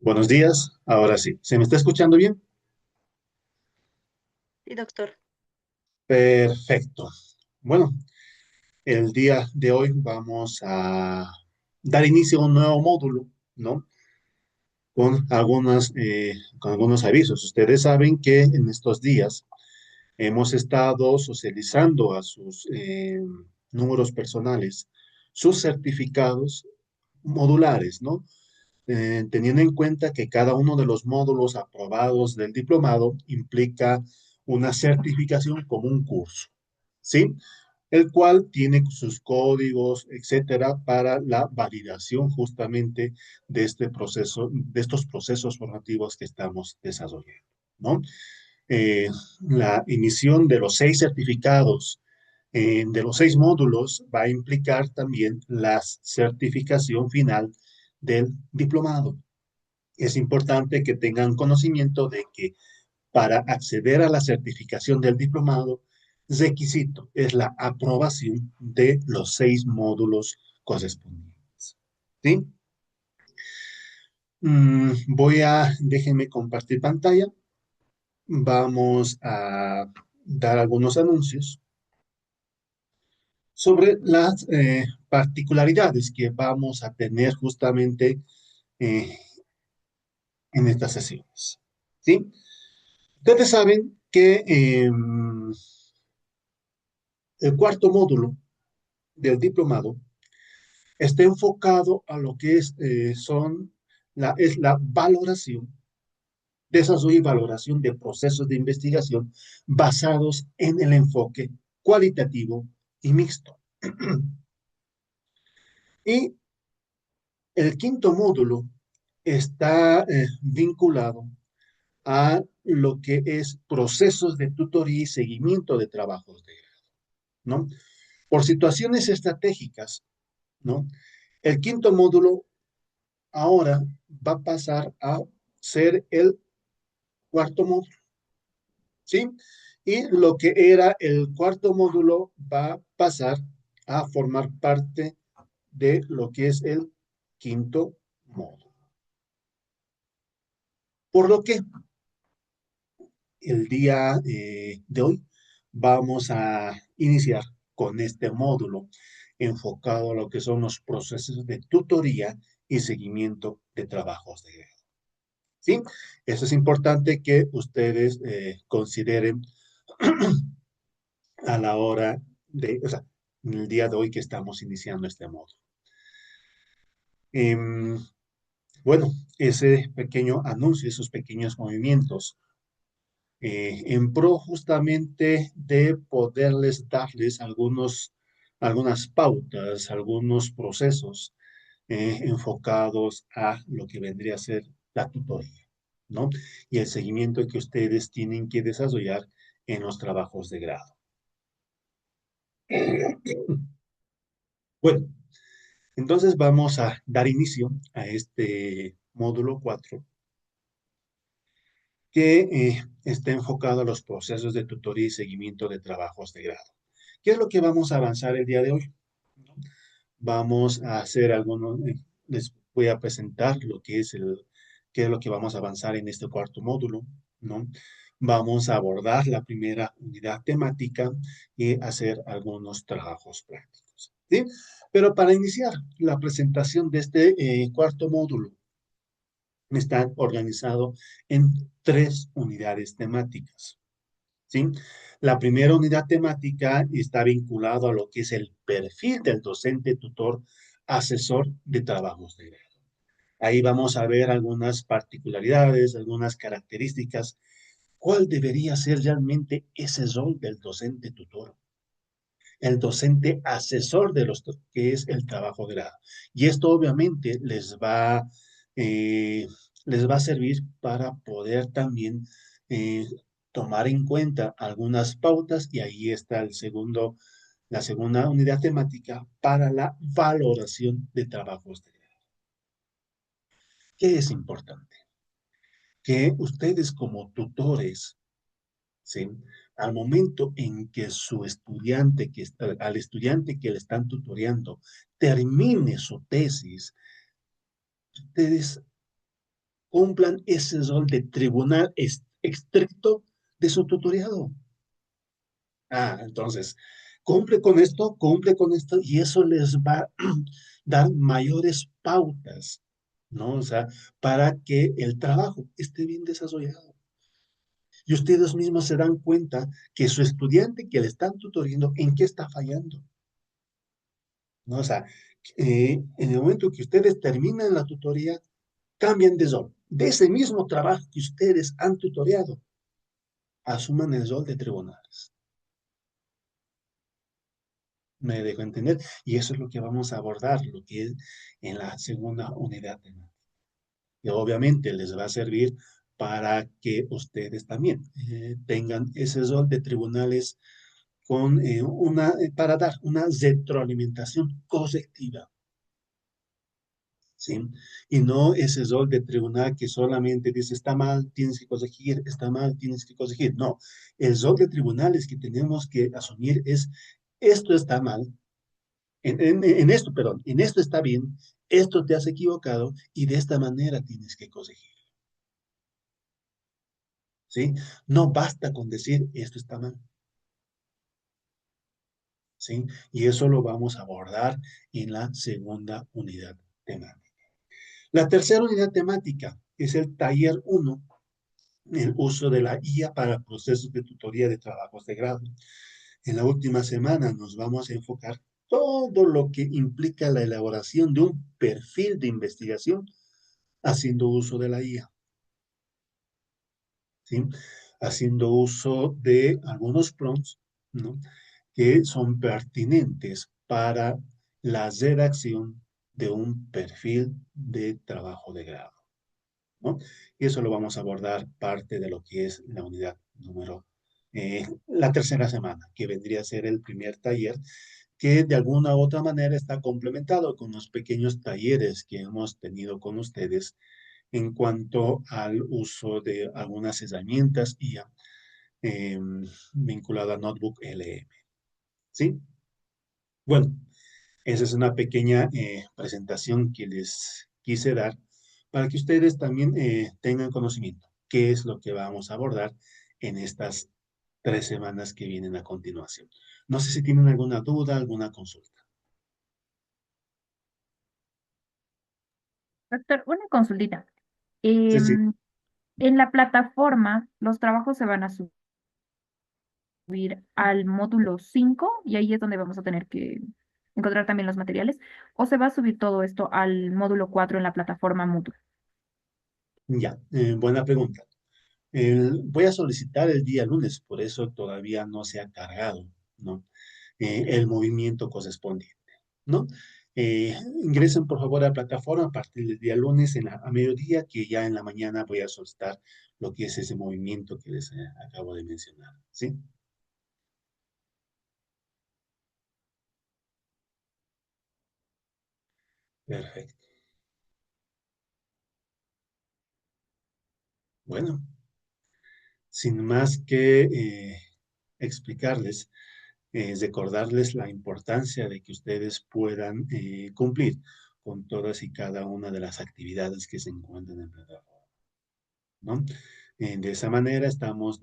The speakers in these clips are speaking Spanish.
Buenos días, ahora sí. ¿Se me está escuchando bien? Sí, doctor. Perfecto. Bueno, el día de hoy vamos a dar inicio a un nuevo módulo, ¿no? Con algunos avisos. Ustedes saben que en estos días hemos estado socializando a sus números personales, sus certificados modulares, ¿no? Teniendo en cuenta que cada uno de los módulos aprobados del diplomado implica una certificación como un curso, ¿sí? El cual tiene sus códigos, etcétera, para la validación justamente de este proceso, de estos procesos formativos que estamos desarrollando, ¿no? La emisión de los 6 certificados de los 6 módulos va a implicar también la certificación final del diplomado. Es importante que tengan conocimiento de que para acceder a la certificación del diplomado, requisito es la aprobación de los 6 módulos correspondientes. ¿Sí? Déjenme compartir pantalla. Vamos a dar algunos anuncios sobre las particularidades que vamos a tener justamente eh, en estas sesiones. ¿Sí? Ustedes saben que el cuarto módulo del diplomado está enfocado a lo que es la valoración, desarrollo y valoración de procesos de investigación basados en el enfoque cualitativo y mixto. Y el quinto módulo está vinculado a lo que es procesos de tutoría y seguimiento de trabajos de grado, ¿no? Por situaciones estratégicas, ¿no? El quinto módulo ahora va a pasar a ser el cuarto módulo, ¿sí? Y lo que era el cuarto módulo va a pasar a formar parte de lo que es el quinto módulo. Por lo que el día de hoy vamos a iniciar con este módulo enfocado a lo que son los procesos de tutoría y seguimiento de trabajos de grado. ¿Sí? Eso es importante que ustedes consideren a la hora o sea, en el día de hoy que estamos iniciando este módulo. Em, bueno, ese pequeño anuncio, esos pequeños movimientos, en pro justamente de poderles darles algunas pautas, algunos procesos enfocados a lo que vendría a ser la tutoría, ¿no? Y el seguimiento que ustedes tienen que desarrollar en los trabajos de grado. Bueno, entonces vamos a dar inicio a este módulo 4 que está enfocado a los procesos de tutoría y seguimiento de trabajos de grado. ¿Qué es lo que vamos a avanzar el día de hoy? Vamos a hacer les voy a presentar qué es lo que vamos a avanzar en este cuarto módulo, ¿no? Vamos a abordar la primera unidad temática y hacer algunos trabajos prácticos, ¿sí? Pero para iniciar la presentación de este cuarto módulo, está organizado en 3 unidades temáticas, ¿sí? La primera unidad temática está vinculado a lo que es el perfil del docente tutor asesor de trabajos de grado. Ahí vamos a ver algunas particularidades, algunas características. ¿Cuál debería ser realmente ese rol del docente tutor? El docente asesor de los que es el trabajo de grado. Y esto obviamente eh, les va a servir para poder también eh, tomar en cuenta algunas pautas y ahí está la segunda unidad temática para la valoración de trabajos de grado. ¿Qué es importante? Que ustedes como tutores, ¿sí? Al momento en que al estudiante que le están tutoreando termine su tesis, ustedes cumplan ese rol de tribunal estricto de su tutoriado. Entonces, cumple con esto y eso les va a dar mayores pautas, ¿no? O sea, para que el trabajo esté bien desarrollado. Y ustedes mismos se dan cuenta que su estudiante que le están tutoriando, ¿en qué está fallando? ¿No? O sea, en el momento que ustedes terminan la tutoría, cambian de rol. De ese mismo trabajo que ustedes han tutoriado, asuman el rol de tribunales. Me dejo entender. Y eso es lo que vamos a abordar, lo que es en la segunda unidad temática. Y obviamente les va a servir para que ustedes también tengan ese rol de tribunales con para dar una retroalimentación correctiva, ¿sí? Y no ese rol de tribunal que solamente dice, está mal, tienes que corregir, está mal, tienes que corregir. No, el rol de tribunales que tenemos que asumir es, esto está mal, en esto, perdón, en esto está bien, esto te has equivocado y de esta manera tienes que corregir, ¿sí? No basta con decir, esto está mal, ¿sí? Y eso lo vamos a abordar en la segunda unidad temática. La tercera unidad temática es el taller uno, el uso de la IA para procesos de tutoría de trabajos de grado. En la última semana nos vamos a enfocar todo lo que implica la elaboración de un perfil de investigación haciendo uso de la IA, ¿sí? Haciendo uso de algunos prompts, ¿no? Que son pertinentes para la redacción de un perfil de trabajo de grado, ¿no? Y eso lo vamos a abordar parte de lo que es la unidad número, la tercera semana, que vendría a ser el primer taller, que de alguna u otra manera está complementado con los pequeños talleres que hemos tenido con ustedes en cuanto al uso de algunas herramientas IA vinculada a Notebook LM. ¿Sí? Bueno, esa es una pequeña presentación que les quise dar para que ustedes también tengan conocimiento qué es lo que vamos a abordar en estas 3 semanas que vienen a continuación. No sé si tienen alguna duda, alguna consulta. Doctor, una consultita. Sí, sí, Em, en la plataforma, los trabajos se van a subir al módulo 5 y ahí es donde vamos a tener que encontrar también los materiales, o se va a subir todo esto al módulo 4 en la plataforma Moodle. ya, buena pregunta. Voy a solicitar el día lunes, por eso todavía no se ha cargado, ¿no? El movimiento correspondiente, ¿no? Ingresen por favor a la plataforma a partir del día lunes a mediodía, que ya en la mañana voy a solicitar lo que es ese movimiento que les acabo de mencionar, ¿sí? Perfecto. Bueno, sin más que explicarles, recordarles la importancia de que ustedes puedan cumplir con todas y cada una de las actividades que se encuentran en la plataforma, ¿no? De esa manera estamos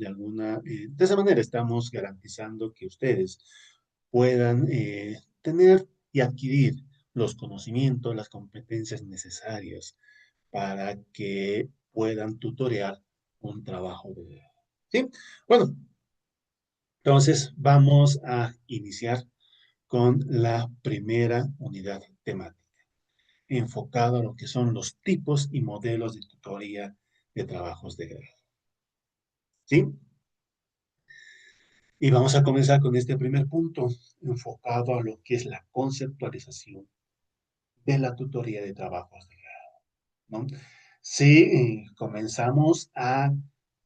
garantizando que ustedes puedan tener y adquirir los conocimientos, las competencias necesarias para que puedan tutorear un trabajo de... ¿Sí? Bueno, entonces vamos a iniciar con la primera unidad temática, enfocada a lo que son los tipos y modelos de tutoría de trabajos de grado. ¿Sí? Y vamos a comenzar con este primer punto, enfocado a lo que es la conceptualización de la tutoría de trabajos de grado, ¿no? Si comenzamos a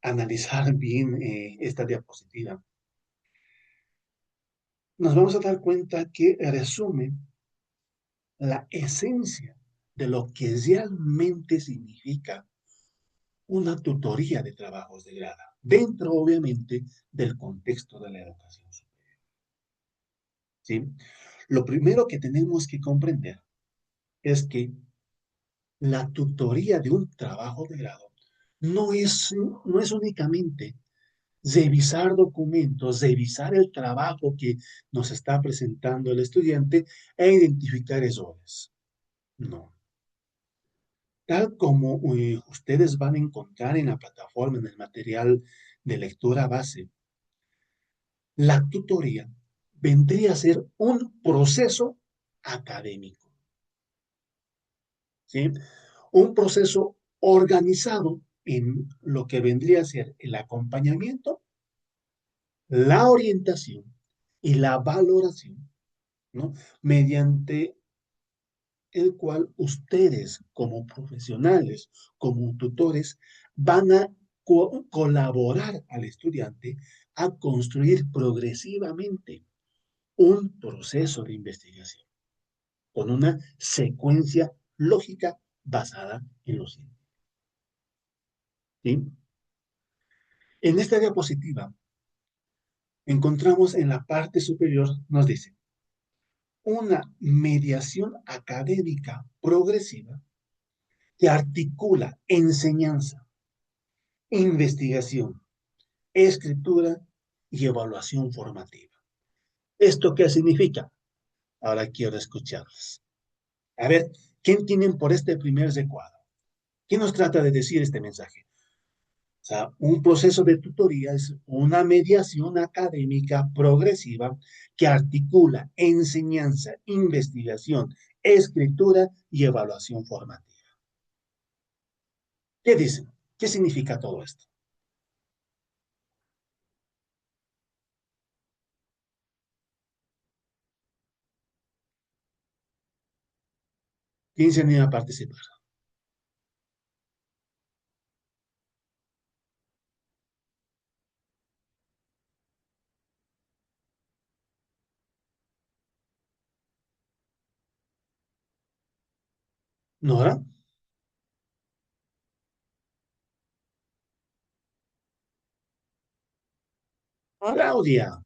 analizar bien esta diapositiva, nos vamos a dar cuenta que resume la esencia de lo que realmente significa una tutoría de trabajos de grado, dentro obviamente del contexto de la educación superior, ¿sí? Lo primero que tenemos que comprender es que La tutoría de un trabajo de grado no es únicamente revisar documentos, revisar el trabajo que nos está presentando el estudiante e identificar errores. No. Tal como ustedes van a encontrar en la plataforma, en el material de lectura base, la tutoría vendría a ser un proceso académico, ¿sí? Un proceso organizado en lo que vendría a ser el acompañamiento, la orientación y la valoración, ¿no? Mediante el cual ustedes como profesionales, como tutores, van a colaborar al estudiante a construir progresivamente un proceso de investigación con una secuencia lógica basada en los científicos. ¿Sí? En esta diapositiva encontramos en la parte superior, nos dice, una mediación académica progresiva que articula enseñanza, investigación, escritura y evaluación formativa. ¿Esto qué significa? Ahora quiero escucharles. A ver, ¿quién tienen por este primer recuadro? ¿Qué nos trata de decir este mensaje? O sea, un proceso de tutoría es una mediación académica progresiva que articula enseñanza, investigación, escritura y evaluación formativa. ¿Qué dicen? ¿Qué significa todo esto? ¿Quién se anima a participar? ¿Nora? Doctor. Claudia.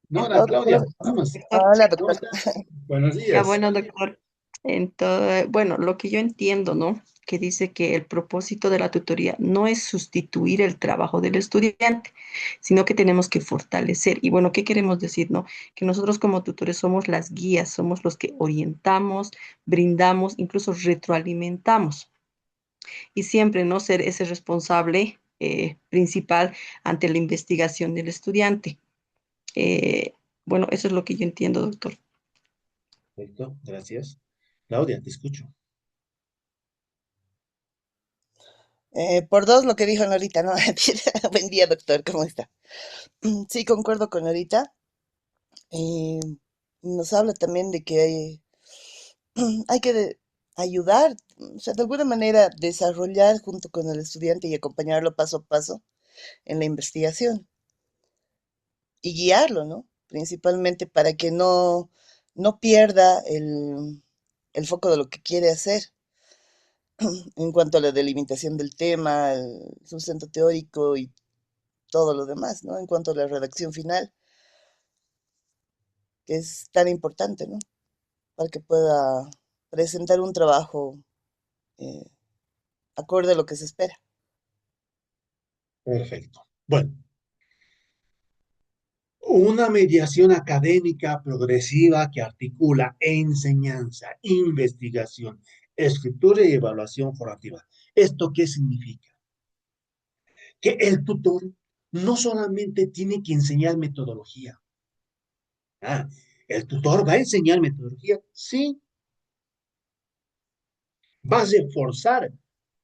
Nora, Hola, Claudia, vamos. hola, ¿Cómo doctor. estás? Buenos Ya, días. bueno, doctor. Bueno, lo que yo entiendo, ¿no? Que dice que el propósito de la tutoría no es sustituir el trabajo del estudiante, sino que tenemos que fortalecer. Y bueno, ¿qué queremos decir, no? Que nosotros como tutores somos las guías, somos los que orientamos, brindamos, incluso retroalimentamos. Y siempre, ¿no? Ser ese responsable principal ante la investigación del estudiante. Bueno, eso es lo que yo entiendo, doctor. Perfecto, gracias. Claudia, te escucho. Por dos lo que dijo Norita, ¿no? Mentira. Buen día, doctor, ¿cómo está? Sí, concuerdo con Norita. Eh, Nos habla también de que hay que ayudar, o sea, de alguna manera desarrollar junto con el estudiante y acompañarlo paso a paso en la investigación y guiarlo, ¿no? Principalmente para que no pierda el foco de lo que quiere hacer en cuanto a la delimitación del tema, el sustento teórico y todo lo demás, ¿no? En cuanto a la redacción final, que es tan importante, ¿no? Para que pueda presentar un trabajo eh, acorde a lo que se espera. Perfecto. Bueno, una mediación académica progresiva que articula enseñanza, investigación, escritura y evaluación formativa. ¿Esto qué significa? Que el tutor no solamente tiene que enseñar metodología. Ah, el tutor va a enseñar metodología, sí, va a reforzar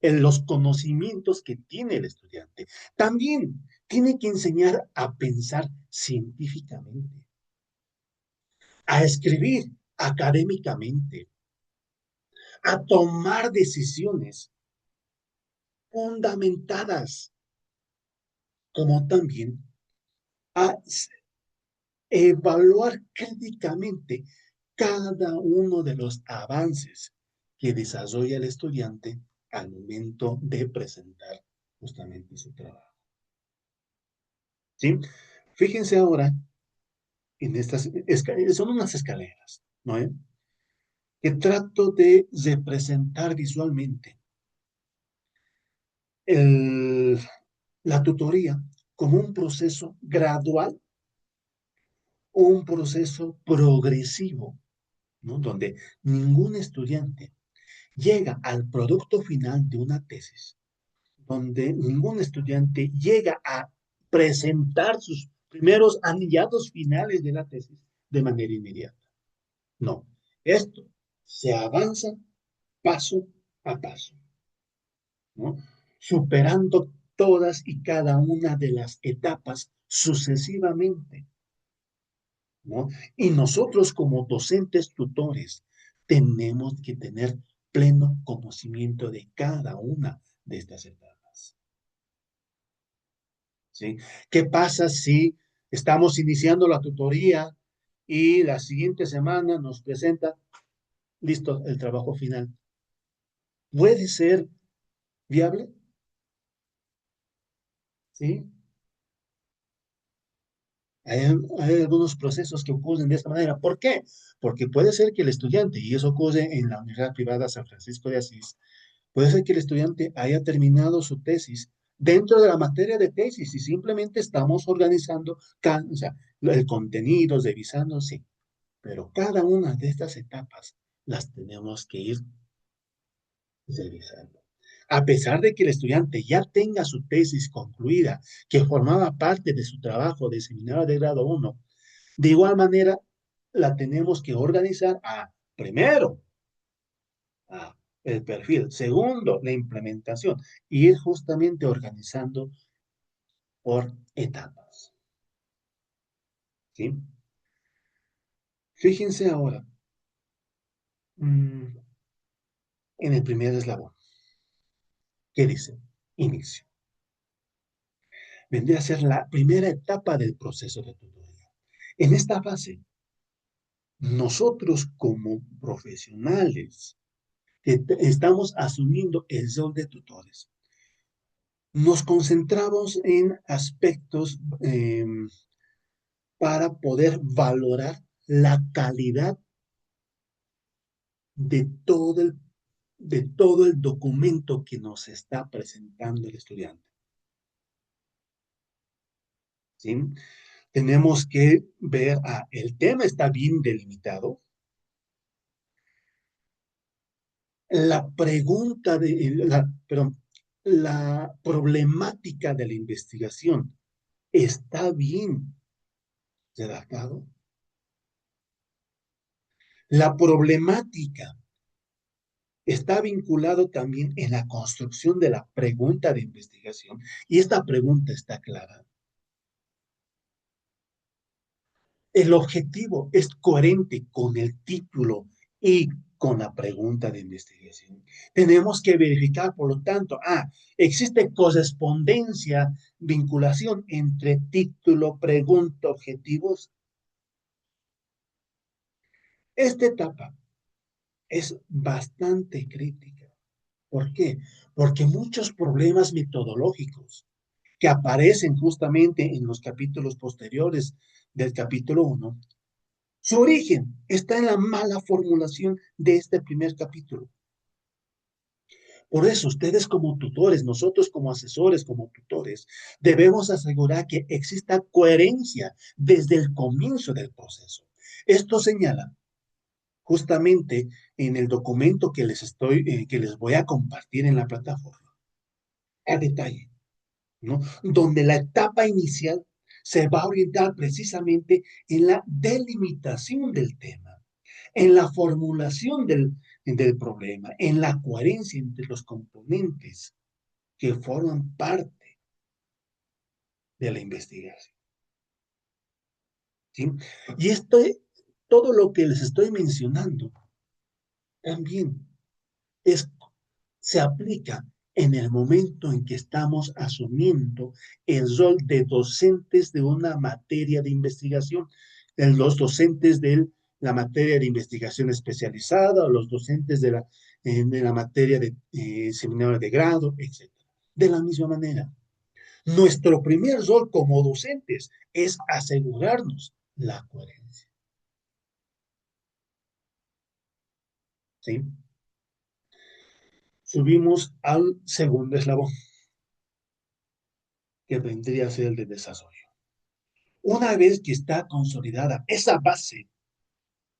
en los conocimientos que tiene el estudiante. También tiene que enseñar a pensar científicamente, a escribir académicamente, a tomar decisiones fundamentadas, como también a evaluar críticamente cada uno de los avances que desarrolla el estudiante al momento de presentar justamente su trabajo. ¿Sí? Fíjense ahora en estas escaleras, son unas escaleras, ¿no? que trato de representar visualmente el- la tutoría como un proceso gradual o un proceso progresivo, ¿no? Donde ningún estudiante llega al producto final de una tesis, donde ningún estudiante llega a presentar sus primeros anillados finales de la tesis de manera inmediata. No, esto se avanza paso a paso, ¿no? Superando todas y cada una de las etapas sucesivamente, ¿no? Y nosotros como docentes tutores tenemos que tener pleno conocimiento de cada una de estas etapas, ¿sí? ¿Qué pasa si estamos iniciando la tutoría y la siguiente semana nos presenta, listo, el trabajo final? ¿Puede ser viable? ¿Sí? Hay, hay algunos procesos que ocurren de esta manera. ¿Por qué? Porque puede ser que el estudiante, y eso ocurre en la Universidad Privada San Francisco de Asís, puede ser que el estudiante haya terminado su tesis dentro de la materia de tesis y simplemente estamos organizando, o sea, el contenido, revisando, sí, pero cada una de estas etapas las tenemos que ir revisando. A pesar de que el estudiante ya tenga su tesis concluida, que formaba parte de su trabajo de seminario de grado uno, de igual manera la tenemos que organizar primero, el perfil, segundo, la implementación, y ir justamente organizando por etapas. ¿Sí? Fíjense ahora en el primer eslabón. ¿Qué dice? Inicio. Vendría a ser la primera etapa del proceso de tutoría. En esta fase, nosotros como profesionales que estamos asumiendo el rol de tutores, nos concentramos en aspectos para poder valorar la calidad de todo el documento que nos está presentando el estudiante. ¿Sí? Tenemos que ver, el tema está bien delimitado, la pregunta perdón, la problemática de la investigación está bien redactado. La problemática está vinculado también en la construcción de la pregunta de investigación y esta pregunta está clara. El objetivo es coherente con el título y con la pregunta de investigación. Tenemos que verificar, por lo tanto, existe correspondencia, vinculación entre título, pregunta, objetivos. Esta etapa es bastante crítica. ¿Por qué? Porque muchos problemas metodológicos que aparecen justamente en los capítulos posteriores del capítulo 1, su origen está en la mala formulación de este primer capítulo. Por eso, ustedes como tutores, nosotros como asesores, como tutores, debemos asegurar que exista coherencia desde el comienzo del proceso. Esto señala justamente en el documento que les voy a compartir en la plataforma, a detalle, ¿no? Donde la etapa inicial se va a orientar precisamente en la delimitación del tema, en la formulación del problema, en la coherencia entre los componentes que forman parte de la investigación. ¿Sí? Y todo lo que les estoy mencionando también es, se aplica en el momento en que estamos asumiendo el rol de docentes de una materia de investigación, los docentes de la materia de investigación especializada o los docentes de la materia de seminario de grado, etc. De la misma manera, nuestro primer rol como docentes es asegurarnos la coherencia. ¿sí? Subimos al segundo eslabón, que vendría a ser el de desarrollo. Una vez que está consolidada esa base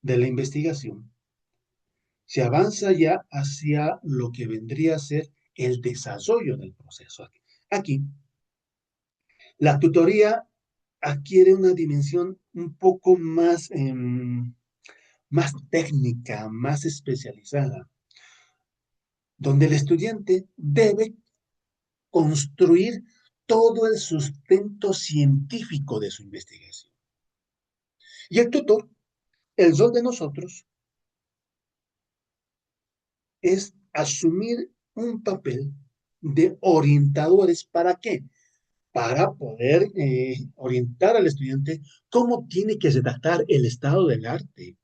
de la investigación, se avanza ya hacia lo que vendría a ser el desarrollo del proceso. Aquí, la tutoría adquiere una dimensión un poco más, más técnica, más especializada, donde el estudiante debe construir todo el sustento científico de su investigación. Y el tutor, el rol de nosotros, es asumir un papel de orientadores. ¿Para qué? Para poder orientar al estudiante cómo tiene que redactar el estado del arte,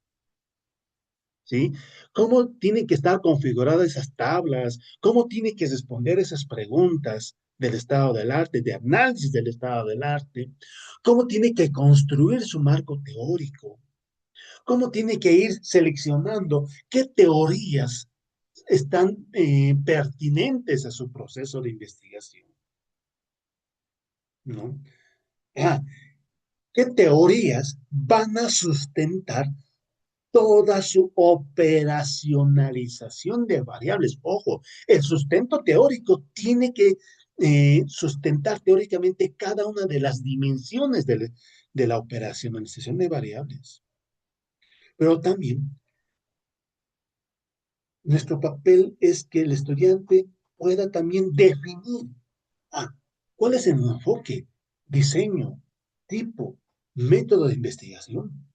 ¿sí? Cómo tienen que estar configuradas esas tablas, cómo tiene que responder esas preguntas del estado del arte, de análisis del estado del arte, cómo tiene que construir su marco teórico, cómo tiene que ir seleccionando qué teorías están pertinentes a su proceso de investigación, ¿no? Ah, ¿qué teorías van a sustentar toda su operacionalización de variables? Ojo, el sustento teórico tiene que sustentar teóricamente cada una de las dimensiones de la operacionalización de variables. Pero también nuestro papel es que el estudiante pueda también definir cuál es el enfoque, diseño, tipo, método de investigación.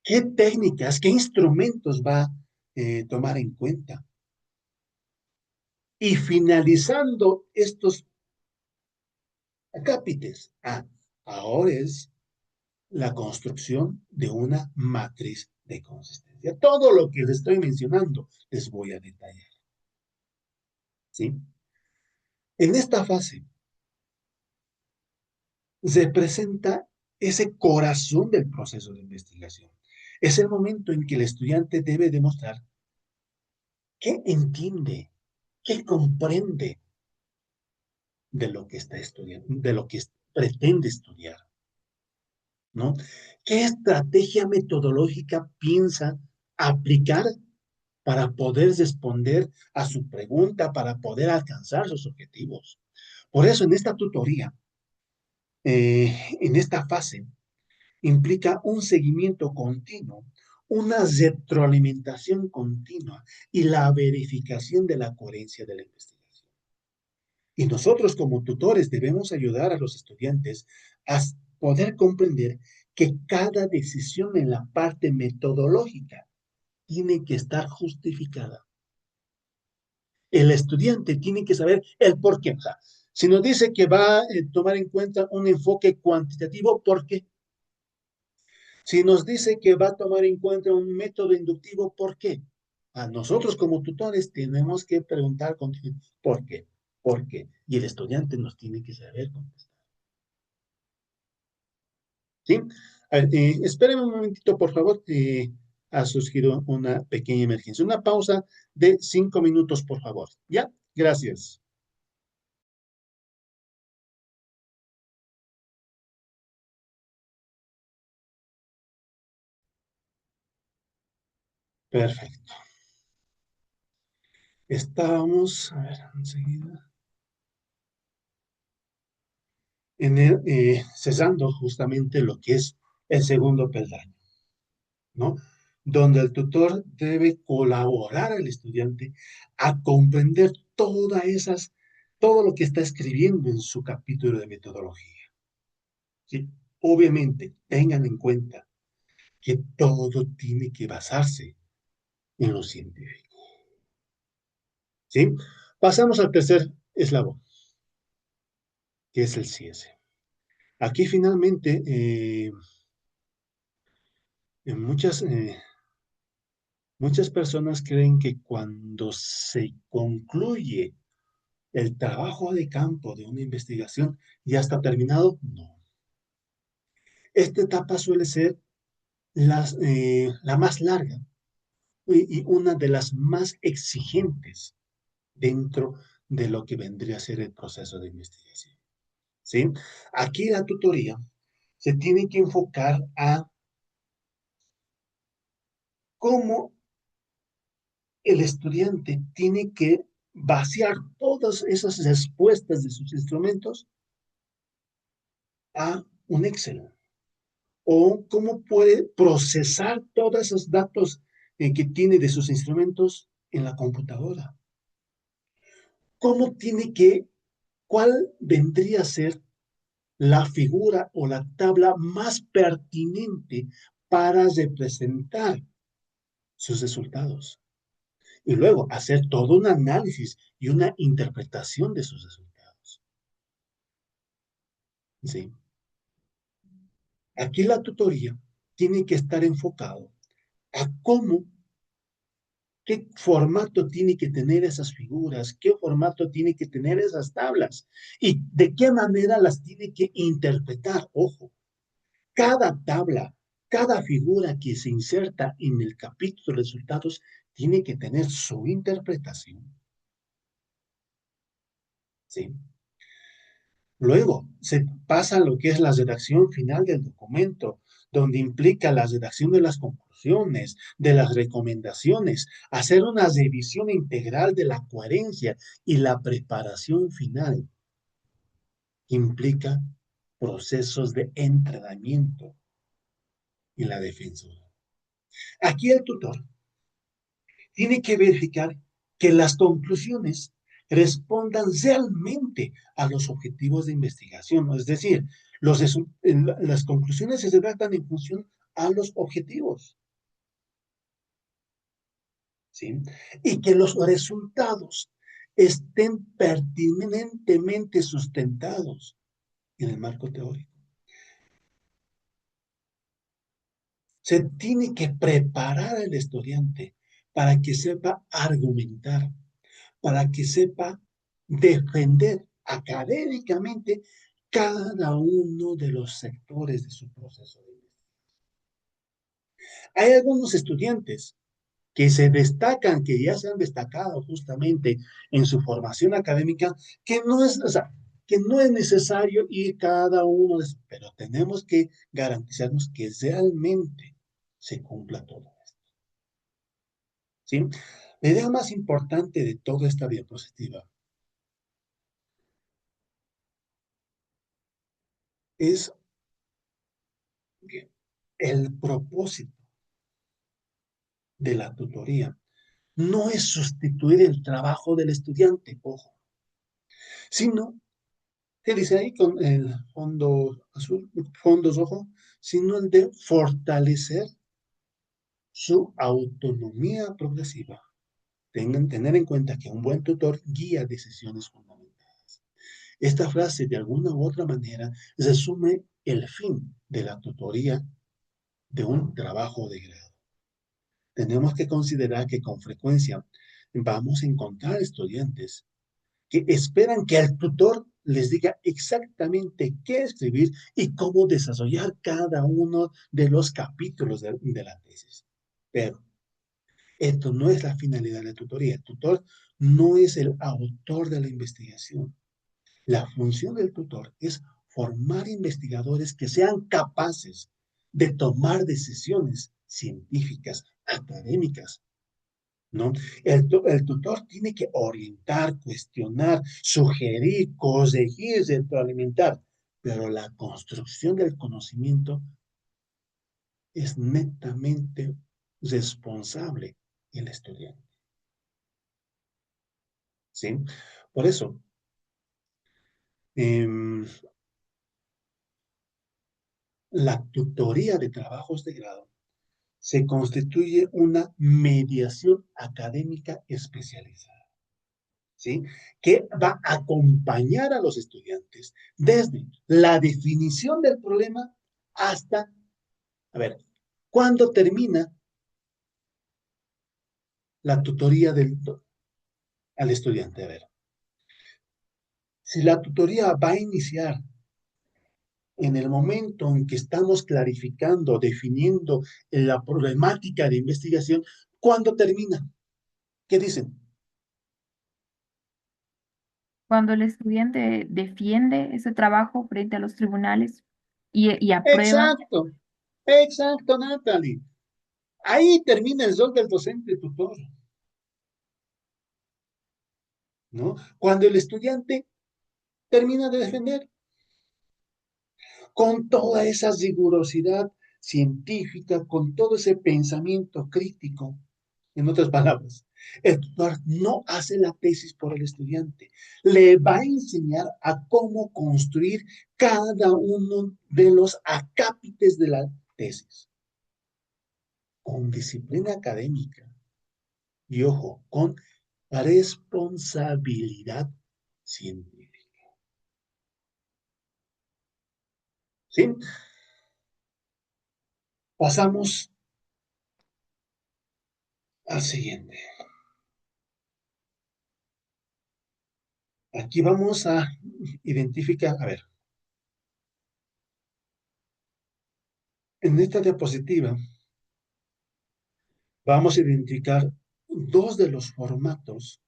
¿Qué técnicas, qué instrumentos va a tomar en cuenta? Y finalizando estos acápites, ahora es la construcción de una matriz de consistencia. Todo lo que les estoy mencionando les voy a detallar, ¿sí? En esta fase se presenta ese corazón del proceso de investigación. Es el momento en que el estudiante debe demostrar qué entiende, qué comprende de lo que está estudiando, de lo que pretende estudiar, ¿no? ¿Qué estrategia metodológica piensa aplicar para poder responder a su pregunta, para poder alcanzar sus objetivos? Por eso, en esta tutoría, en esta fase, implica un seguimiento continuo, una retroalimentación continua y la verificación de la coherencia de la investigación. Y nosotros como tutores debemos ayudar a los estudiantes a poder comprender que cada decisión en la parte metodológica tiene que estar justificada. El estudiante tiene que saber el por qué. O sea, si nos dice que va a tomar en cuenta un enfoque cuantitativo, ¿por qué? Si nos dice que va a tomar en cuenta un método inductivo, ¿por qué? A nosotros como tutores tenemos que preguntar ¿por qué? ¿Por qué? Y el estudiante nos tiene que saber contestar. ¿Sí? A ver, espérenme un momentito, por favor. Ha surgido una pequeña emergencia. Una pausa de 5 minutos, por favor. ¿Ya? Gracias. Perfecto. Estábamos, a ver, enseguida, cesando justamente lo que es el segundo peldaño, ¿no? Donde el tutor debe colaborar al estudiante a comprender todo lo que está escribiendo en su capítulo de metodología. ¿Sí? Obviamente, tengan en cuenta que todo tiene que basarse en lo científico. ¿Sí? Pasamos al tercer eslabón, que es el cierre. Aquí finalmente, muchas, muchas personas creen que cuando se concluye el trabajo de campo de una investigación ya está terminado. No. Esta etapa suele ser la más larga, y una de las más exigentes dentro de lo que vendría a ser el proceso de investigación. ¿Sí? Aquí la tutoría se tiene que enfocar a cómo el estudiante tiene que vaciar todas esas respuestas de sus instrumentos a un Excel, o cómo puede procesar todos esos datos que tiene de sus instrumentos en la computadora. Cómo tiene que, cuál vendría a ser la figura o la tabla más pertinente para representar sus resultados. Y luego hacer todo un análisis y una interpretación de sus resultados. ¿Sí? Aquí la tutoría tiene que estar enfocado a cómo, qué formato tiene que tener esas figuras, qué formato tiene que tener esas tablas y de qué manera las tiene que interpretar. Ojo, cada tabla, cada figura que se inserta en el capítulo de resultados tiene que tener su interpretación. ¿Sí? Luego se pasa a lo que es la redacción final del documento, donde implica la redacción de las conclusiones, de las recomendaciones, hacer una revisión integral de la coherencia y la preparación final. Implica procesos de entrenamiento y la defensa. Aquí el tutor tiene que verificar que las conclusiones respondan realmente a los objetivos de investigación, es decir, las conclusiones se tratan en función a los objetivos, ¿sí? Y que los resultados estén pertinentemente sustentados en el marco teórico. Se tiene que preparar al estudiante para que sepa argumentar, para que sepa defender académicamente cada uno de los sectores de su proceso de investigación. Hay algunos estudiantes que se destacan, que ya se han destacado justamente en su formación académica, que no es, o sea, que no es necesario ir cada uno de esos, pero tenemos que garantizarnos que realmente se cumpla todo esto. ¿Sí? La idea más importante de toda esta diapositiva es que el propósito de la tutoría no es sustituir el trabajo del estudiante, ojo, sino, ¿qué dice ahí con el fondo azul, fondo rojo? Sino el de fortalecer su autonomía progresiva. Tener en cuenta que un buen tutor guía decisiones fundamentales. Esta frase, de alguna u otra manera, resume el fin de la tutoría de un trabajo de grado. Tenemos que considerar que con frecuencia vamos a encontrar estudiantes que esperan que el tutor les diga exactamente qué escribir y cómo desarrollar cada uno de los capítulos de la tesis. Pero esto no es la finalidad de la tutoría. El tutor no es el autor de la investigación. La función del tutor es formar investigadores que sean capaces de tomar decisiones científicas, académicas, ¿no? El tutor tiene que orientar, cuestionar, sugerir, corregir, retroalimentar, pero la construcción del conocimiento es netamente responsable del estudiante, ¿sí? Por eso, em, la tutoría de trabajos de grado se constituye una mediación académica especializada, ¿sí? Que va a acompañar a los estudiantes desde la definición del problema hasta, a ver, ¿cuándo termina la tutoría al estudiante? A ver, si la tutoría va a iniciar en el momento en que estamos clarificando, definiendo la problemática de investigación, ¿Cuándo termina? ¿Qué dicen? Cuando el estudiante defiende ese trabajo frente a los tribunales y aprueba, Exacto, exacto, Natalie. Ahí termina el rol del docente tutor, ¿no? Cuando el estudiante termina de defender con toda esa rigurosidad científica, con todo ese pensamiento crítico. En otras palabras, el tutor no hace la tesis por el estudiante, le va a enseñar a cómo construir cada uno de los acápites de la tesis, con disciplina académica y, ojo, con responsabilidad científica. ¿Sí? Pasamos al siguiente. Aquí vamos a identificar, a ver, en esta diapositiva vamos a identificar dos de los formatos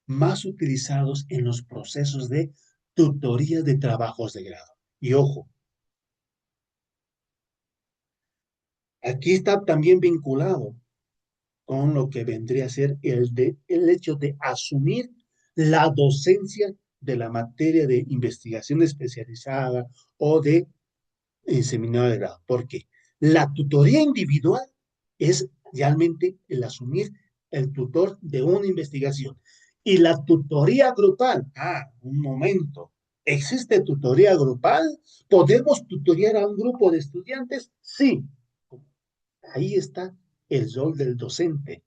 más utilizados en los procesos de tutoría de trabajos de grado. Y ojo, aquí está también vinculado con lo que vendría a ser el hecho de asumir la docencia de la materia de investigación especializada o de seminario de grado. ¿Por qué? La tutoría individual es realmente el asumir el tutor de una investigación. Y la tutoría grupal, un momento, ¿existe tutoría grupal? ¿Podemos tutorear a un grupo de estudiantes? Sí. Ahí está el rol del docente.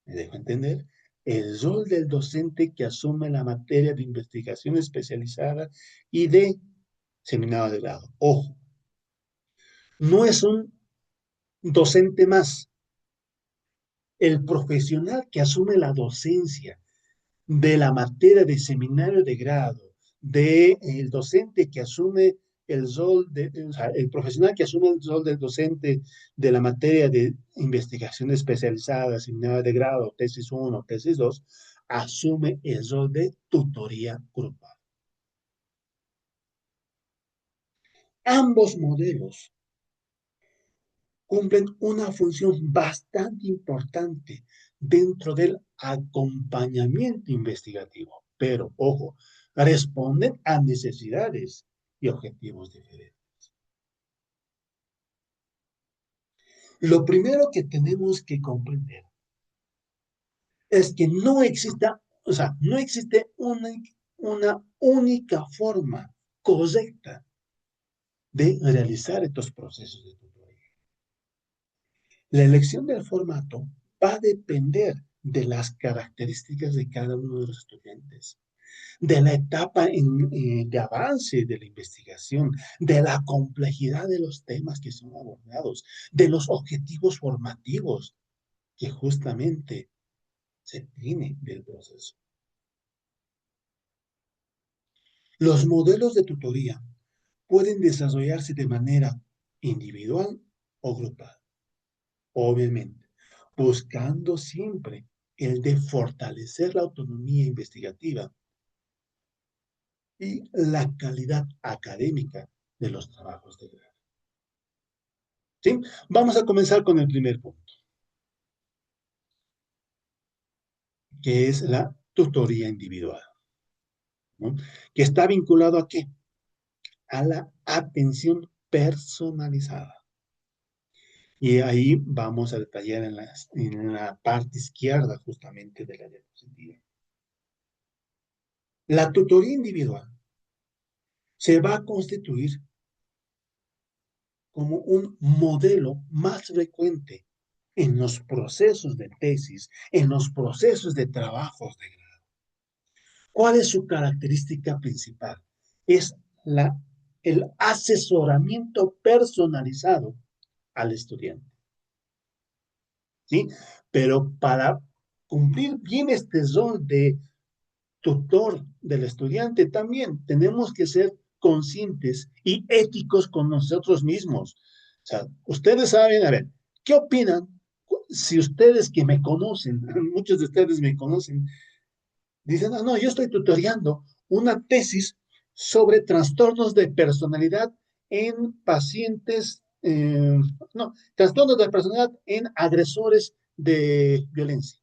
¿Me dejo entender? El rol del docente que asume la materia de investigación especializada y de seminario de grado. Ojo, no es un docente más. El profesional que asume la docencia de la materia de seminario de grado, el docente que asume el rol o sea, el profesional que asume el rol del docente de la materia de investigación especializada, seminario de grado, tesis 1, tesis 2, asume el rol de tutoría grupal. Ambos modelos cumplen una función bastante importante dentro del acompañamiento investigativo, pero ojo, responden a necesidades y objetivos diferentes. Lo primero que tenemos que comprender es que no exista, o sea, no existe una única forma correcta de realizar estos procesos de tutoría. La elección del formato va a depender de las características de cada uno de los estudiantes, de la etapa de avance de la investigación, de la complejidad de los temas que son abordados, de los objetivos formativos que justamente se tiene del proceso. Los modelos de tutoría pueden desarrollarse de manera individual o grupal, obviamente, buscando siempre el de fortalecer la autonomía investigativa y la calidad académica de los trabajos de grado. ¿Sí? Vamos a comenzar con el primer punto, que es la tutoría individual, ¿no? Que está vinculado ¿a qué? A la atención personalizada. Y ahí vamos a detallar en la parte izquierda justamente de la diapositiva. La tutoría individual se va a constituir como un modelo más frecuente en los procesos de tesis, en los procesos de trabajos de grado. ¿Cuál es su característica principal? Es el asesoramiento personalizado al estudiante. ¿Sí? Pero para cumplir bien este rol de tutor del estudiante, también tenemos que ser conscientes y éticos con nosotros mismos. O sea, ustedes saben, a ver, ¿qué opinan? si ustedes que me conocen, muchos de ustedes me conocen, dicen, no, yo estoy tutoreando una tesis sobre trastornos de personalidad en pacientes, no, trastornos de personalidad en agresores de violencia,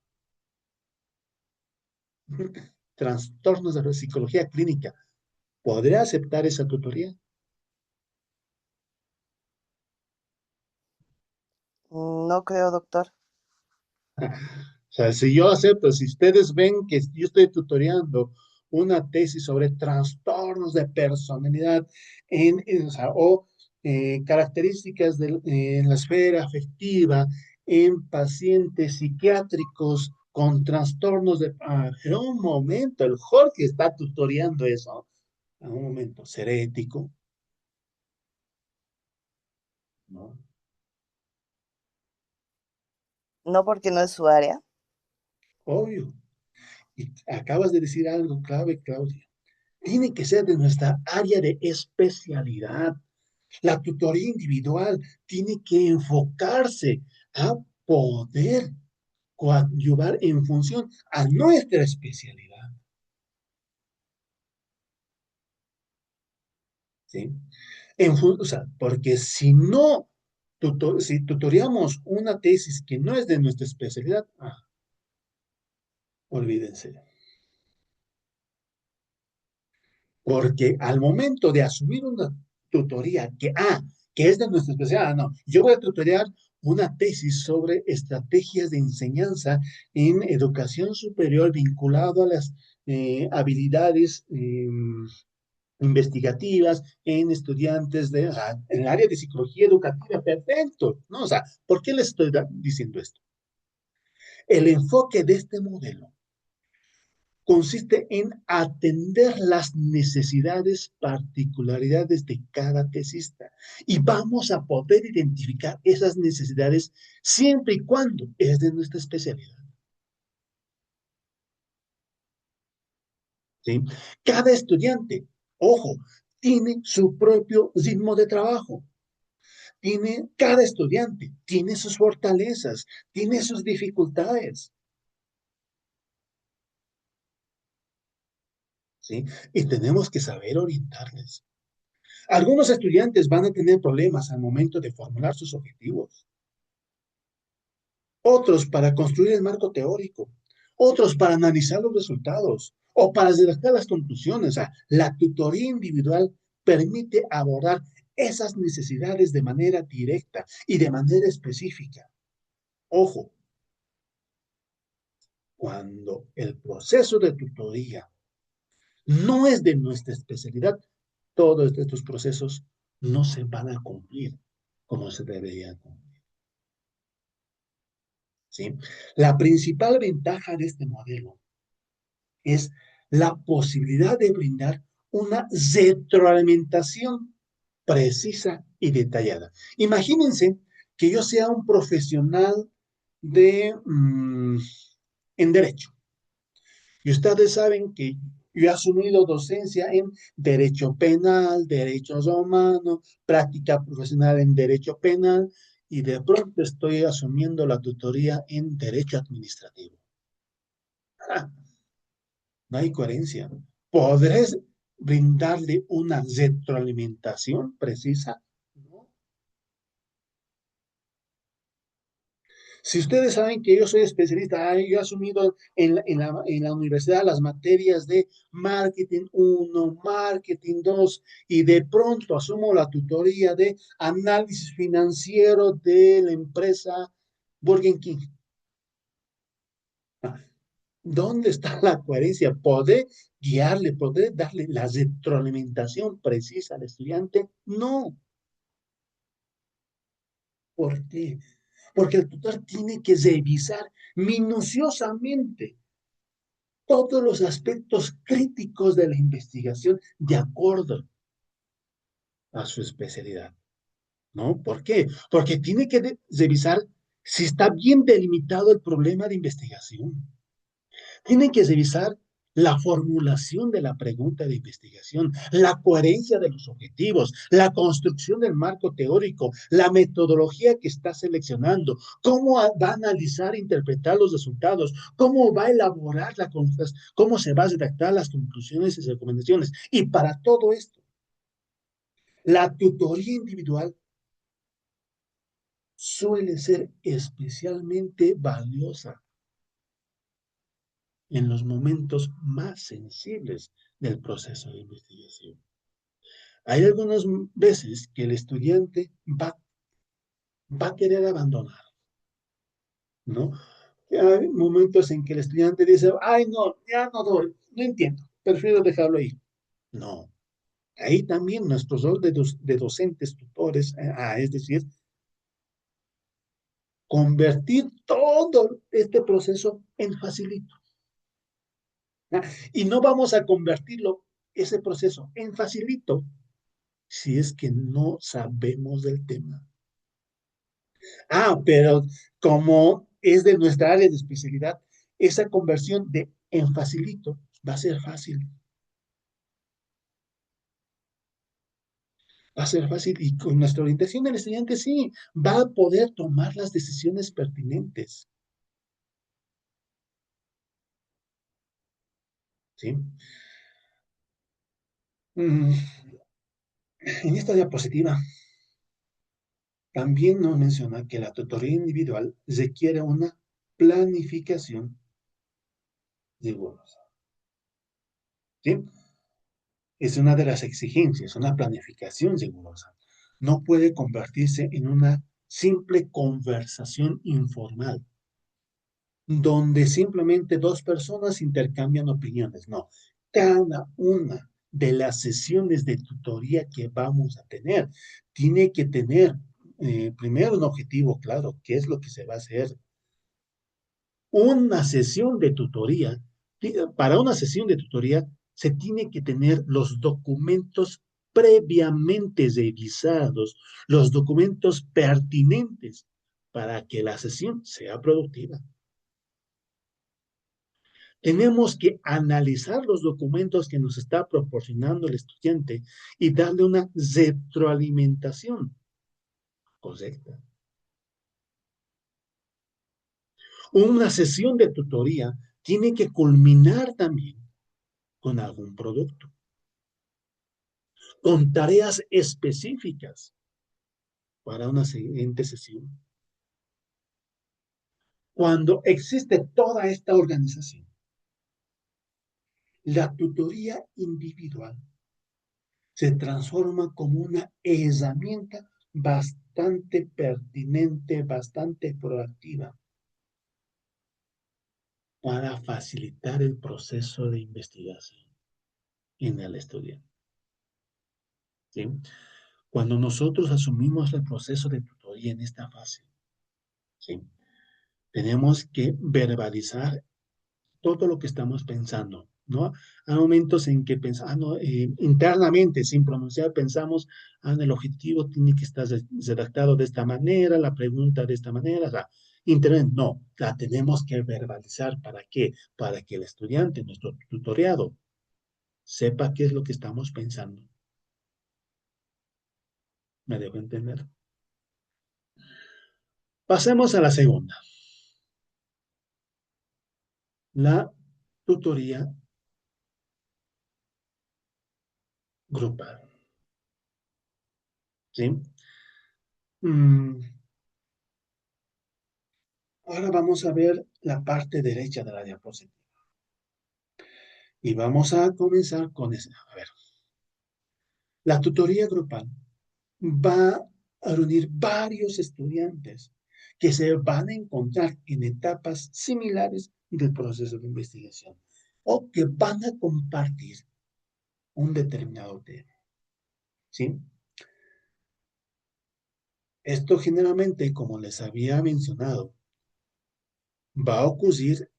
trastornos de psicología clínica. ¿Podría aceptar esa tutoría? No creo, doctor. O sea, si yo acepto, si ustedes ven que yo estoy tutoreando una tesis sobre trastornos de personalidad o sea, características en la esfera afectiva en pacientes psiquiátricos con trastornos de... pero un momento, el Jorge está tutoreando eso. A un momento, ¿será ético? ¿No? No porque no es su área. Obvio. Y acabas de decir algo clave, Claudia. Tiene que ser de nuestra área de especialidad. La tutoría individual tiene que enfocarse a poder coadyuvar en función a nuestra especialidad. ¿Sí? O sea, porque si no, si tutoreamos una tesis que no es de nuestra especialidad, olvídense. Porque al momento de asumir una tutoría que es de nuestra especialidad, no, yo voy a tutorear una tesis sobre estrategias de enseñanza en educación superior vinculado a las habilidades investigativas en estudiantes en el área de psicología educativa, perfecto, ¿no? O sea, ¿por qué les estoy diciendo esto? El enfoque de este modelo consiste en atender las necesidades, particularidades de cada tesista. Y vamos a poder identificar esas necesidades siempre y cuando es de nuestra especialidad. ¿Sí? Cada estudiante, ojo, tiene su propio ritmo de trabajo. Cada estudiante tiene sus fortalezas, tiene sus dificultades. ¿Sí? Y tenemos que saber orientarles. Algunos estudiantes van a tener problemas al momento de formular sus objetivos, otros para construir el marco teórico, otros para analizar los resultados o para redactar las conclusiones. O sea, la tutoría individual permite abordar esas necesidades de manera directa y de manera específica. Ojo, cuando el proceso de tutoría no es de nuestra especialidad, todos estos procesos no se van a cumplir como se deberían cumplir. ¿Sí? La principal ventaja de este modelo es la posibilidad de brindar una retroalimentación precisa y detallada. Imagínense que yo sea un profesional en derecho. Y ustedes saben que yo he asumido docencia en derecho penal, derecho romano, práctica profesional en derecho penal, y de pronto estoy asumiendo la tutoría en derecho administrativo. Ah, no hay coherencia. ¿Podrés brindarle una retroalimentación precisa? No. Si ustedes saben que yo soy especialista, yo he asumido en la universidad las materias de marketing uno, marketing 2, y de pronto asumo la tutoría de análisis financiero de la empresa Burger King. ¿Dónde está la coherencia? ¿Poder guiarle, poder darle la retroalimentación precisa al estudiante? No. ¿Por qué? Porque el tutor tiene que revisar minuciosamente todos los aspectos críticos de la investigación de acuerdo a su especialidad, ¿no? ¿Por qué? Porque tiene que revisar si está bien delimitado el problema de investigación. Tiene que revisar la formulación de la pregunta de investigación, la coherencia de los objetivos, la construcción del marco teórico, la metodología que está seleccionando, cómo va a analizar e interpretar los resultados, cómo va a elaborar cómo se va a redactar las conclusiones y recomendaciones. Y para todo esto, la tutoría individual suele ser especialmente valiosa en los momentos más sensibles del proceso de investigación. Hay algunas veces que el estudiante va a querer abandonar, ¿no? Hay momentos en que el estudiante dice, ay, no, ya no doy, no entiendo, prefiero dejarlo ahí. No, ahí también nuestro rol de docentes, tutores, es decir, convertir todo este proceso en facilito. Y no vamos a convertirlo, ese proceso, en facilito si es que no sabemos del tema. Pero como es de nuestra área de especialidad, esa conversión de en facilito va a ser fácil. Va a ser fácil y con nuestra orientación del estudiante sí, va a poder tomar las decisiones pertinentes. ¿Sí? En esta diapositiva también nos menciona que la tutoría individual requiere una planificación rigurosa. ¿Sí? Es una de las exigencias, una planificación rigurosa. No puede convertirse en una simple conversación informal, donde simplemente dos personas intercambian opiniones. No, cada una de las sesiones de tutoría que vamos a tener tiene que tener primero un objetivo claro, qué es lo que se va a hacer. Una sesión de tutoría, para una sesión de tutoría se tiene que tener los documentos previamente revisados, los documentos pertinentes para que la sesión sea productiva. Tenemos que analizar los documentos que nos está proporcionando el estudiante y darle una retroalimentación correcta. Una sesión de tutoría tiene que culminar también con algún producto, con tareas específicas para una siguiente sesión. Cuando existe toda esta organización, la tutoría individual se transforma como una herramienta bastante pertinente, bastante proactiva para facilitar el proceso de investigación en el estudiante. ¿Sí? Cuando nosotros asumimos el proceso de tutoría en esta fase, ¿sí? Tenemos que verbalizar todo lo que estamos pensando, ¿no? Hay momentos en que pensamos, no, internamente, sin pronunciar, pensamos, el objetivo tiene que estar redactado de esta manera, la pregunta de esta manera, internamente, no, la tenemos que verbalizar. ¿Para qué? Para que el estudiante, nuestro tutoriado, sepa qué es lo que estamos pensando. ¿Me dejo entender? Pasemos a la segunda. La tutoría grupal. ¿Sí? Mm, Ahora vamos a ver la parte derecha de la diapositiva. Y vamos a comenzar con eso. A ver, la tutoría grupal va a reunir varios estudiantes que se van a encontrar en etapas similares del proceso de investigación o que van a compartir un determinado tema. ¿Sí? Esto generalmente, como les había mencionado, va a ocurrir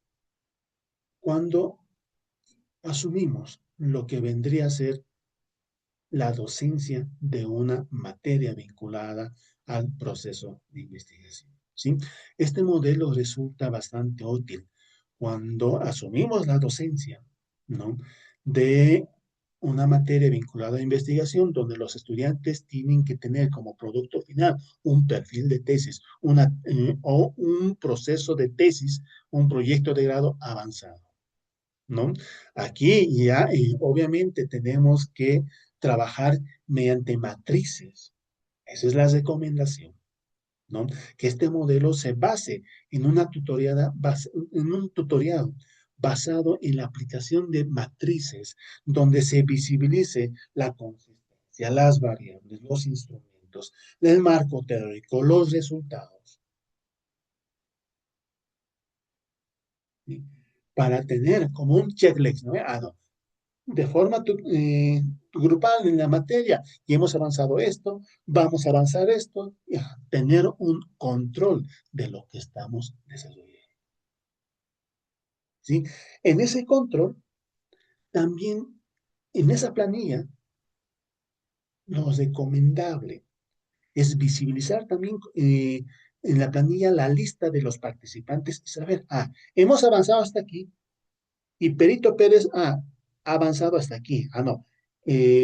cuando asumimos lo que vendría a ser la docencia de una materia vinculada al proceso de investigación. ¿Sí? Este modelo resulta bastante útil cuando asumimos la docencia ¿no? De una materia vinculada a investigación donde los estudiantes tienen que tener como producto final un perfil de tesis o un proceso de tesis, un proyecto de grado avanzado, ¿no? Aquí ya obviamente tenemos que trabajar mediante matrices. Esa es la recomendación, ¿no? Que este modelo se base en en un tutorial basado en la aplicación de matrices, donde se visibilice la consistencia, las variables, los instrumentos, el marco teórico, los resultados, ¿sí? Para tener como un checklist, ¿no? No, de forma grupal en la materia y hemos avanzado esto, vamos a avanzar esto, y tener un control de lo que estamos desarrollando. ¿Sí? En ese control, también en esa planilla, lo recomendable es visibilizar también en la planilla la lista de los participantes y saber, hemos avanzado hasta aquí y Perito Pérez ha avanzado hasta aquí. No.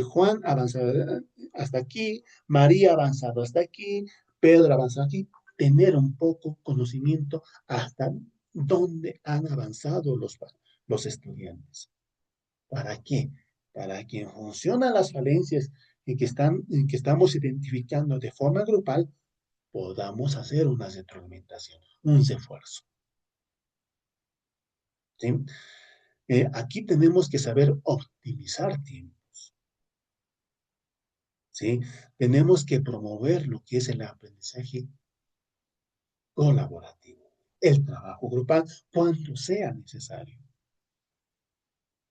Juan ha avanzado hasta aquí, María ha avanzado hasta aquí, Pedro ha avanzado aquí. Tener un poco conocimiento hasta dónde han avanzado los estudiantes. ¿Para qué? Para que en función a las falencias en que estamos identificando de forma grupal, podamos hacer una retroalimentación, un refuerzo. ¿Sí? Aquí tenemos que saber optimizar tiempos. ¿Sí? Tenemos que promover lo que es el aprendizaje colaborativo, el trabajo grupal, cuando sea necesario,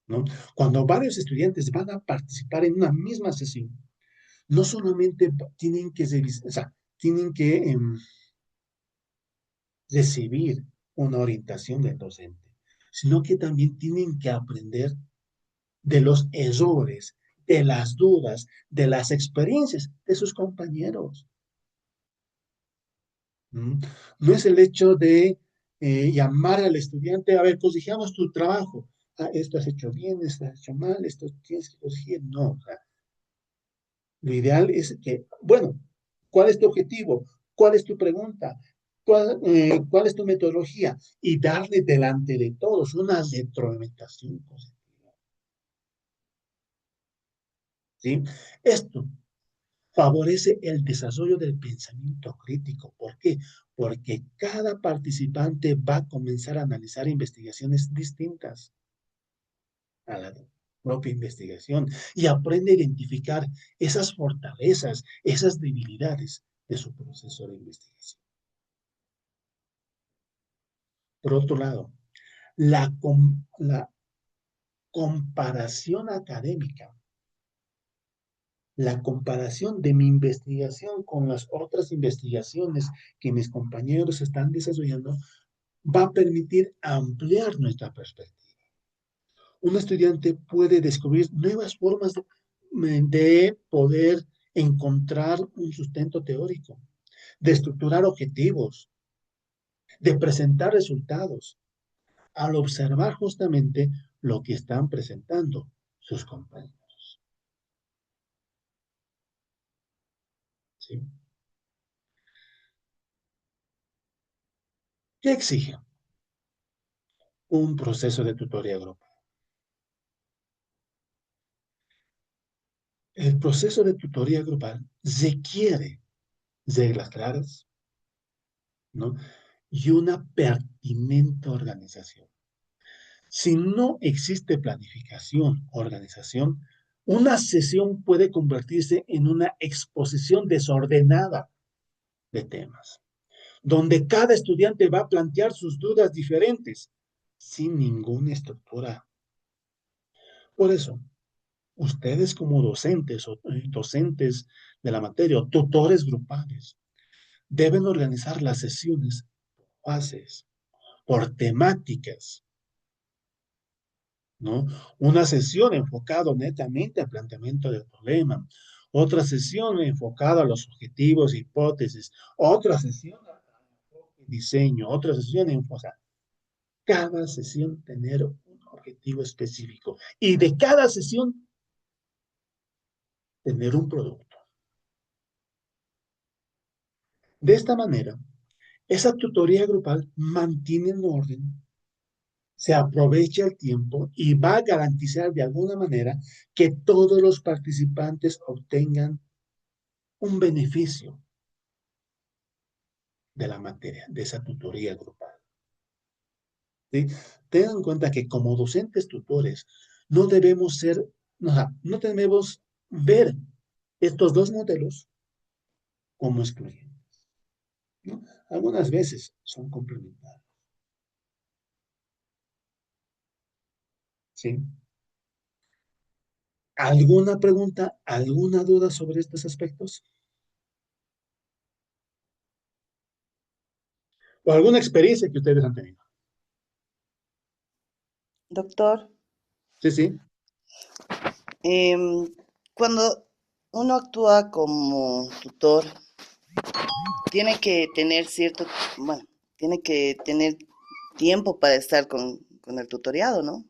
¿no? Cuando varios estudiantes van a participar en una misma sesión, no solamente tienen que revisar, o sea, tienen que recibir una orientación del docente, sino que también tienen que aprender de los errores, de las dudas, de las experiencias de sus compañeros. ¿Mm? No es el hecho de llamar al estudiante, a ver, corrijamos tu trabajo. Esto has hecho bien, esto has hecho mal, esto tienes que corregir. No, o sea, lo ideal es que, bueno, ¿cuál es tu objetivo? ¿Cuál es tu pregunta? ¿Cuál es tu metodología? Y darle delante de todos una retroalimentación positiva. ¿Sí? Esto favorece el desarrollo del pensamiento crítico. ¿Por qué? Porque cada participante va a comenzar a analizar investigaciones distintas a la propia investigación y aprende a identificar esas fortalezas, esas debilidades de su proceso de investigación. Por otro lado, la comparación académica, la comparación de mi investigación con las otras investigaciones que mis compañeros están desarrollando, va a permitir ampliar nuestra perspectiva. Un estudiante puede descubrir nuevas formas de poder encontrar un sustento teórico, de estructurar objetivos, de presentar resultados, al observar justamente lo que están presentando sus compañeros. ¿Sí? ¿Qué exige un proceso de tutoría grupal? El proceso de tutoría grupal requiere reglas claras, ¿no? Y una pertinente organización. Si no existe planificación, organización, una sesión puede convertirse en una exposición desordenada de temas, donde cada estudiante va a plantear sus dudas diferentes, sin ninguna estructura. Por eso, ustedes como docentes o docentes de la materia o tutores grupales, deben organizar las sesiones por fases, por temáticas, ¿no? Una sesión enfocada netamente al planteamiento del problema, otra sesión enfocada a los objetivos, hipótesis, otra sesión al diseño, otra sesión enfocada. Cada sesión tener un objetivo específico. Y de cada sesión, tener un producto. De esta manera, esa tutoría grupal mantiene el orden, se aprovecha el tiempo y va a garantizar de alguna manera que todos los participantes obtengan un beneficio de la materia, de esa tutoría grupal. ¿Sí? Tengan en cuenta que como docentes tutores no debemos ser, no debemos ver estos dos modelos como excluyentes, ¿no? Algunas veces son complementarios. ¿Sí? ¿Alguna pregunta, alguna duda sobre estos aspectos? ¿O alguna experiencia que ustedes han tenido? Doctor, Sí, sí, em, cuando uno actúa como tutor, tiene que tener cierto, bueno, tiene que tener tiempo para estar con el tutoriado, ¿no?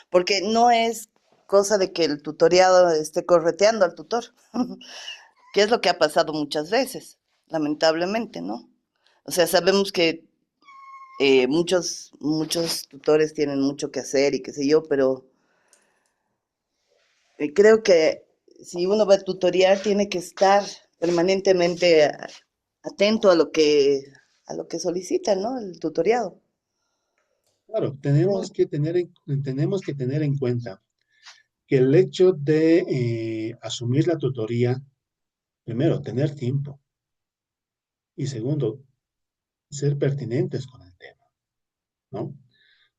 Porque no es cosa de que el tutoriado esté correteando al tutor, que es lo que ha pasado muchas veces, lamentablemente, ¿no? O sea, sabemos que muchos tutores tienen mucho que hacer y qué sé yo, pero creo que si uno va a tutoriar tiene que estar permanentemente atento a lo que solicita, ¿no? El tutoriado. claro, Mm. tenemos que tener en cuenta que el hecho de asumir la tutoría, primero, tener tiempo y segundo, ser pertinentes con el tema, ¿no?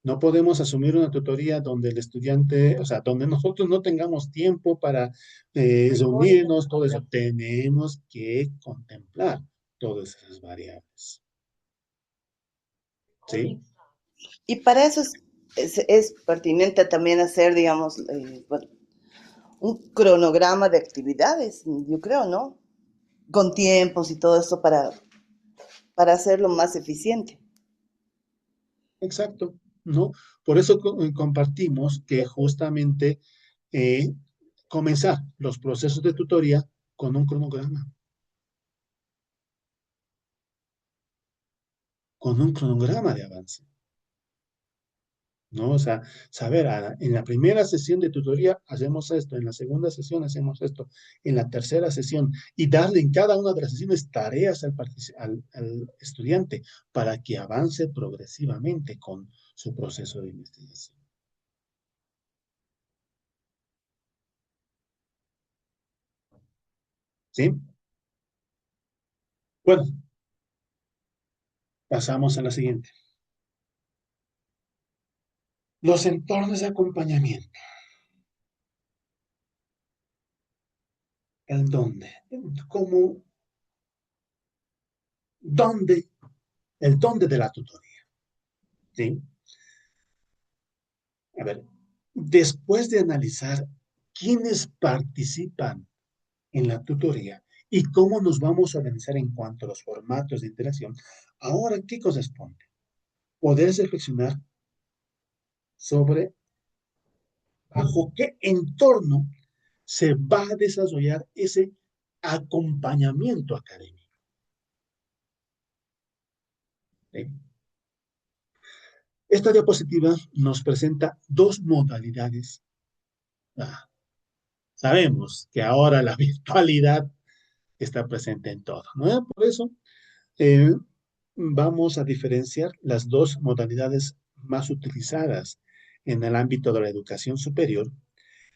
No podemos asumir una tutoría donde el estudiante, o sea, donde nosotros no tengamos tiempo para reunirnos, todo eso. Tenemos que contemplar todas esas variables. ¿Sí? Y para eso es pertinente también hacer, digamos, bueno, un cronograma de actividades, yo creo, ¿no? Con tiempos y todo eso para hacerlo más eficiente. Exacto, ¿no? Por eso compartimos que justamente eh, comenzar los procesos de tutoría con un cronograma de avance. ¿No? O sea, saber, en la primera sesión de tutoría hacemos esto, en la segunda sesión hacemos esto, en la tercera sesión, y darle en cada una de las sesiones tareas al estudiante para que avance progresivamente con su proceso de investigación. ¿Sí? Bueno, pasamos a la siguiente. Los entornos de acompañamiento. ¿El dónde? ¿Cómo? ¿Dónde? El dónde de la tutoría. ¿Sí? A ver, después de analizar quiénes participan en la tutoría y cómo nos vamos a organizar en cuanto a los formatos de interacción, ahora, ¿qué corresponde? Poder reflexionar sobre bajo qué entorno se va a desarrollar ese acompañamiento académico. ¿Sí? Esta diapositiva nos presenta dos modalidades. Ah, sabemos que ahora la virtualidad está presente en todo, ¿no? Por eso eh, vamos a diferenciar las dos modalidades más utilizadas en el ámbito de la educación superior,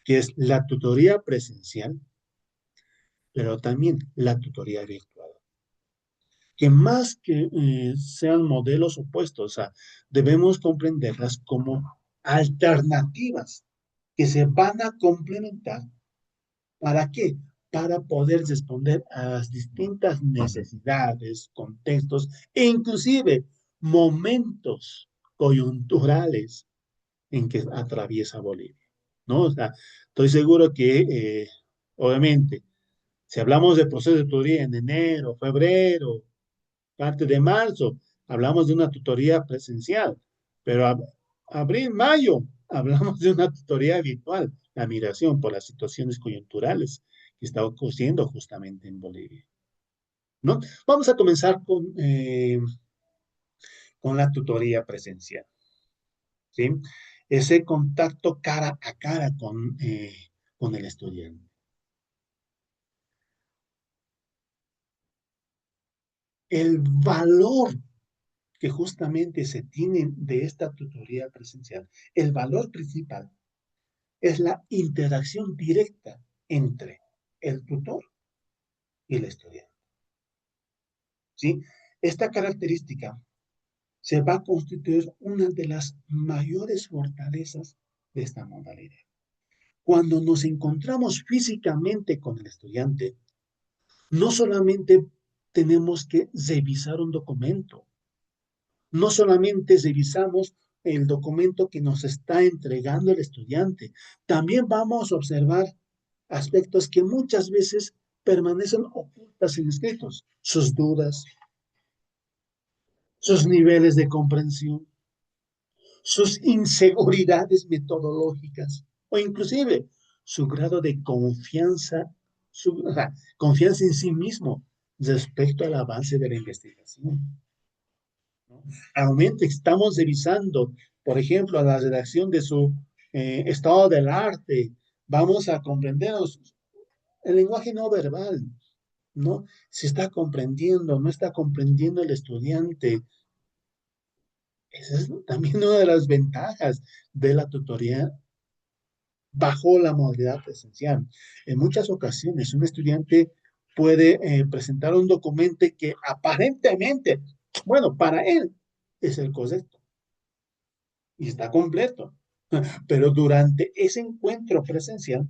que es la tutoría presencial, pero también la tutoría virtual. Que más que sean modelos opuestos, o sea, debemos comprenderlas como alternativas que se van a complementar. ¿Para qué? Para poder responder a las distintas necesidades, contextos e inclusive momentos coyunturales en que atraviesa Bolivia, ¿no? O sea, estoy seguro que, obviamente, si hablamos de proceso de tutoría en enero, febrero, parte de marzo, hablamos de una tutoría presencial, pero abril, mayo, hablamos de una tutoría habitual, la migración por las situaciones coyunturales que está ocurriendo justamente en Bolivia, ¿no? Vamos a comenzar con la tutoría presencial, ¿sí? Ese contacto cara a cara con el estudiante. El valor que justamente se tiene de esta tutoría presencial, el valor principal es la interacción directa entre el tutor y el estudiante, ¿sí? Esta característica se va a constituir una de las mayores fortalezas de esta modalidad. Cuando nos encontramos físicamente con el estudiante, no solamente tenemos que revisar un documento, no solamente revisamos el documento que nos está entregando el estudiante, también vamos a observar aspectos que muchas veces permanecen ocultas en escritos, sus dudas, sus niveles de comprensión, sus inseguridades metodológicas o inclusive su grado de confianza, confianza en sí mismo respecto al avance de la investigación, ¿no? Aumenta, estamos revisando, por ejemplo, la redacción de su estado del arte, vamos a comprender el lenguaje no verbal, ¿no? Se está comprendiendo, no está comprendiendo el estudiante. Esa es también una de las ventajas de la tutoría bajo la modalidad presencial. En muchas ocasiones, un estudiante puede presentar un documento que aparentemente, bueno, para él es el correcto y está completo, pero durante ese encuentro presencial,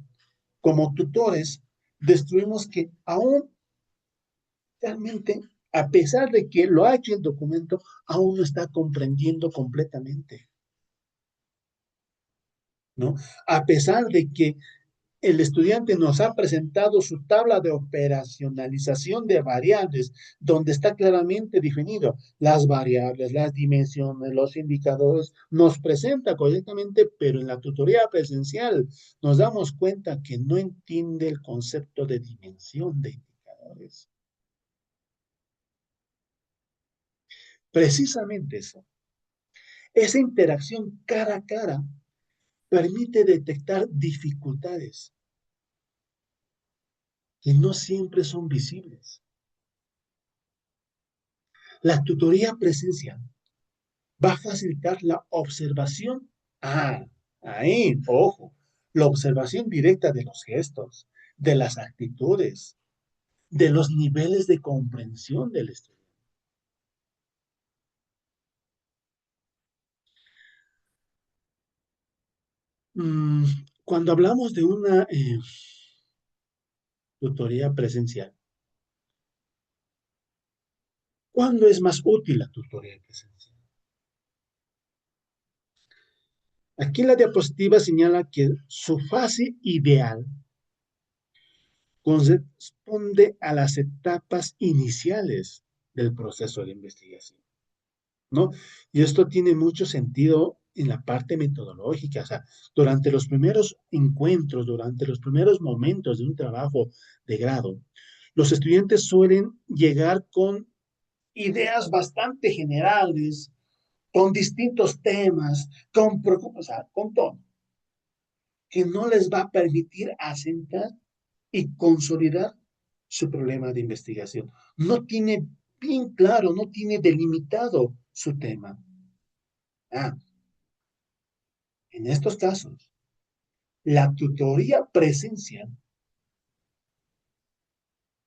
como tutores, destruimos que aún realmente, a pesar de que lo ha hecho el documento, aún no está comprendiendo completamente, ¿no? A pesar de que el estudiante nos ha presentado su tabla de operacionalización de variables, donde está claramente definido las variables, las dimensiones, los indicadores, nos presenta correctamente, pero en la tutoría presencial nos damos cuenta que no entiende el concepto de dimensión de indicadores. Precisamente eso, esa interacción cara a cara permite detectar dificultades que no siempre son visibles. La tutoría presencial va a facilitar la observación. Ah, ahí, ojo, la observación directa de los gestos, de las actitudes, de los niveles de comprensión del estudiante. Mm, Cuando hablamos de una tutoría presencial, ¿cuándo es más útil la tutoría presencial? Aquí la diapositiva señala que su fase ideal corresponde a las etapas iniciales del proceso de investigación, ¿no? Y esto tiene mucho sentido en la parte metodológica, o sea, durante los primeros encuentros, durante los primeros momentos de un trabajo de grado, los estudiantes suelen llegar con ideas bastante generales, con distintos temas, o sea, con todo, que no les va a permitir asentar y consolidar su problema de investigación. No tiene bien claro, no tiene delimitado su tema. Ah, en estos casos, la tutoría presencial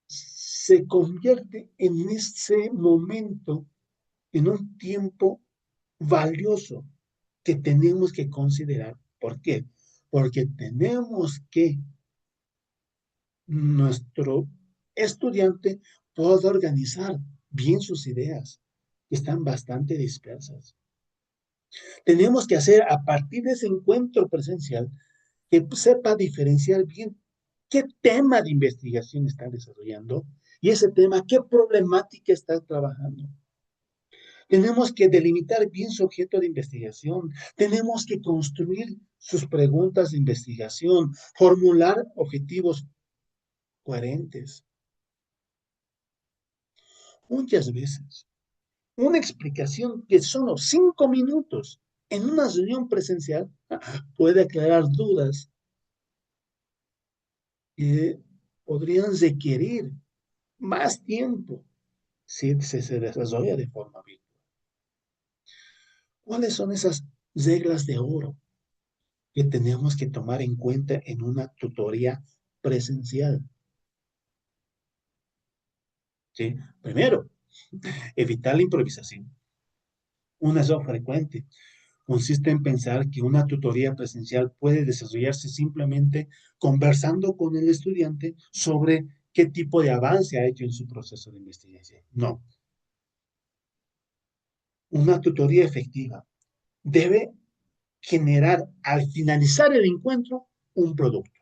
se convierte en ese momento, en un tiempo valioso que tenemos que considerar. ¿Por qué? Porque tenemos que nuestro estudiante pueda organizar bien sus ideas, que están bastante dispersas. Tenemos que hacer a partir de ese encuentro presencial que sepa diferenciar bien qué tema de investigación está desarrollando y ese tema, qué problemática está trabajando. Tenemos que delimitar bien su objeto de investigación. Tenemos que construir sus preguntas de investigación, formular objetivos coherentes. Muchas veces, una explicación que solo 5 minutos en una reunión presencial puede aclarar dudas que podrían requerir más tiempo si se desarrolla de forma virtual. ¿Cuáles son esas reglas de oro que tenemos que tomar en cuenta en una tutoría presencial? ¿Sí? Primero, evitar la improvisación. Un error frecuente consiste en pensar que una tutoría presencial puede desarrollarse simplemente conversando con el estudiante sobre qué tipo de avance ha hecho en su proceso de investigación. No, una tutoría efectiva debe generar al finalizar el encuentro un producto.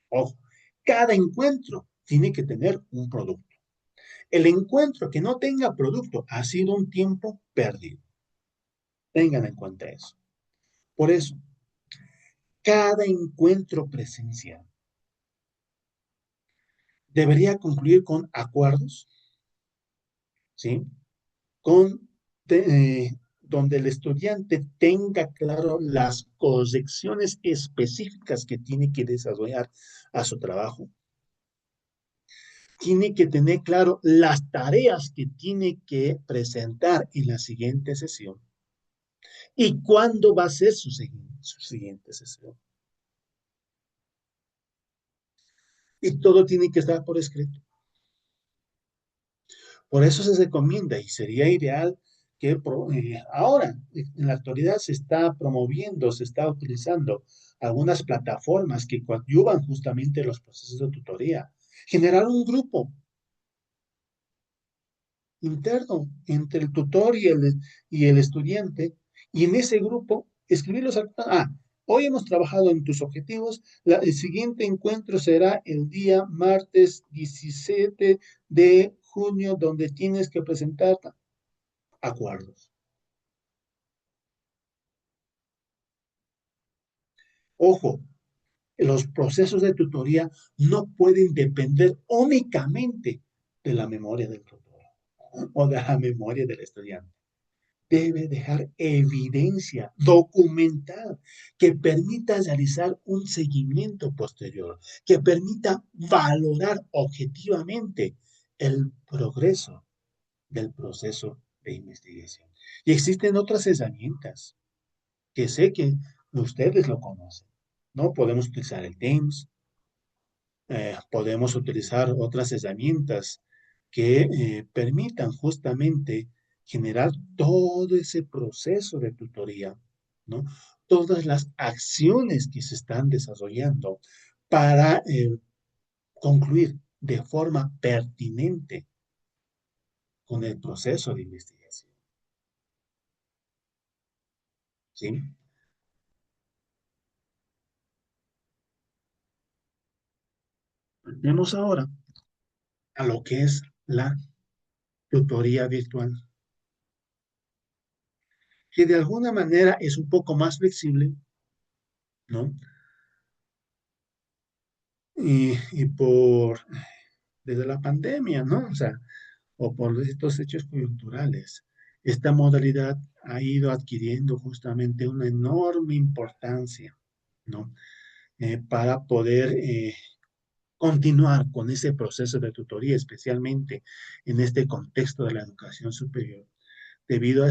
Ojo, cada encuentro tiene que tener un producto. El encuentro que no tenga producto ha sido un tiempo perdido. Tengan en cuenta eso. Por eso, cada encuentro presencial debería concluir con acuerdos, ¿sí? Con, donde el estudiante tenga claro las correcciones específicas que tiene que desarrollar a su trabajo. Tiene que tener claro las tareas que tiene que presentar en la siguiente sesión y cuándo va a ser su siguiente sesión. Y todo tiene que estar por escrito. Por eso se recomienda y sería ideal que ahora, en la actualidad, se está promoviendo, se está utilizando algunas plataformas que coadyuvan justamente los procesos de tutoría. Generar un grupo interno entre el tutor y el estudiante, y en ese grupo escribir los hoy hemos trabajado en tus objetivos, el siguiente encuentro será el día martes 17 de junio, donde tienes que presentar acuerdos. Ojo, los procesos de tutoría no pueden depender únicamente de la memoria del tutor o de la memoria del estudiante. Debe dejar evidencia documental que permita realizar un seguimiento posterior, que permita valorar objetivamente el progreso del proceso de investigación. Y existen otras herramientas que sé que ustedes lo conocen, ¿no? Podemos utilizar el Teams, podemos utilizar otras herramientas que permitan justamente generar todo ese proceso de tutoría, ¿no? Todas las acciones que se están desarrollando para concluir de forma pertinente con el proceso de investigación, ¿sí? Tenemos ahora a lo que es la tutoría virtual, que de alguna manera es un poco más flexible, ¿no? Y desde la pandemia, ¿no? O sea, o por estos hechos coyunturales, esta modalidad ha ido adquiriendo justamente una enorme importancia, ¿no? Para poder continuar con ese proceso de tutoría, especialmente en este contexto de la educación superior, debido a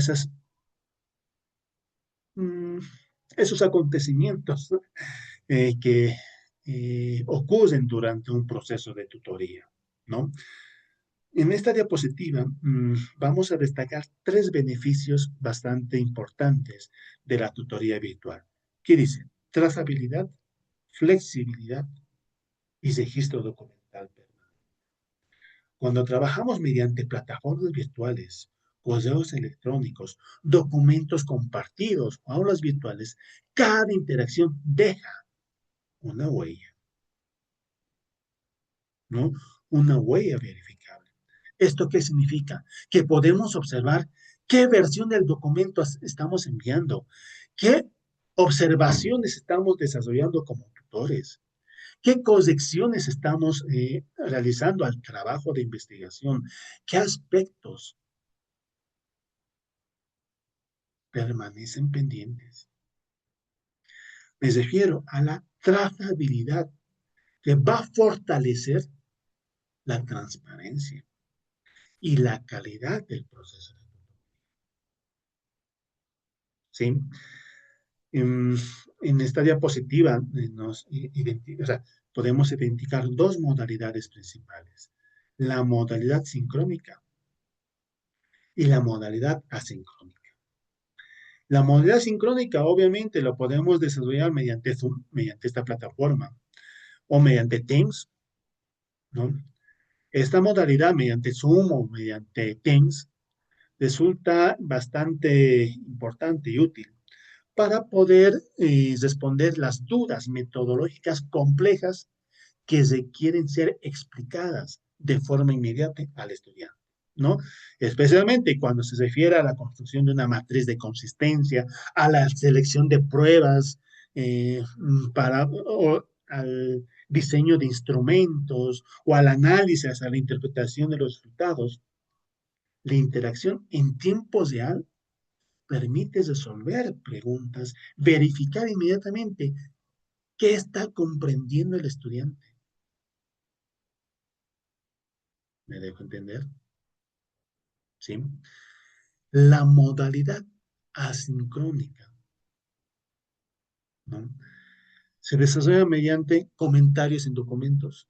mm, esos acontecimientos, ¿no? Que ocurren durante un proceso de tutoría, ¿no? En esta diapositiva vamos a destacar 3 beneficios bastante importantes de la tutoría virtual. ¿Qué dice? Trazabilidad, flexibilidad y registro documental permanente. Cuando trabajamos mediante plataformas virtuales, correos electrónicos, documentos compartidos o aulas virtuales, cada interacción deja una huella, ¿no? Una huella verificable. ¿Esto qué significa? Que podemos observar qué versión del documento estamos enviando, qué observaciones estamos desarrollando como tutores, qué correcciones estamos realizando al trabajo de investigación, qué aspectos permanecen pendientes. Me refiero a la trazabilidad que va a fortalecer la transparencia y la calidad del proceso. ¿Sí? En, en esta diapositiva o sea, podemos identificar dos modalidades principales. La modalidad sincrónica y la modalidad asincrónica. La modalidad sincrónica obviamente lo podemos desarrollar mediante Zoom, mediante esta plataforma, o mediante Teams, ¿no? Esta modalidad mediante Zoom o mediante Teams resulta bastante importante y útil para poder responder las dudas metodológicas complejas que requieren ser explicadas de forma inmediata al estudiante, ¿no? Especialmente cuando se refiere a la construcción de una matriz de consistencia, a la selección de pruebas, al diseño de instrumentos o al análisis, a la interpretación de los resultados. La interacción en tiempo real permite resolver preguntas, verificar inmediatamente qué está comprendiendo el estudiante. ¿Me dejo entender? ¿Sí? La modalidad asincrónica, ¿no? Se desarrolla mediante comentarios en documentos.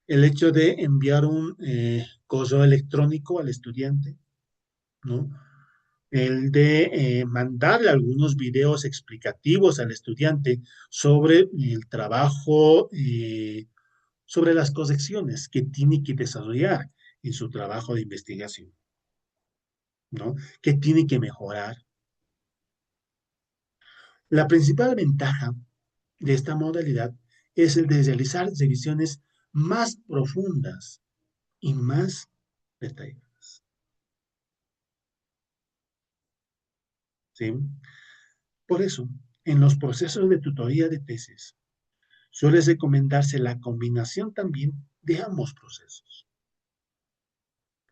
El hecho de enviar un correo electrónico al estudiante, ¿no? El de mandarle algunos videos explicativos al estudiante sobre el trabajo, sobre las correcciones que tiene que desarrollar en su trabajo de investigación, ¿no? Que tiene que mejorar. La principal ventaja de esta modalidad es el de realizar revisiones más profundas y más detalladas, ¿sí? Por eso, en los procesos de tutoría de tesis, suele recomendarse la combinación también de ambos procesos,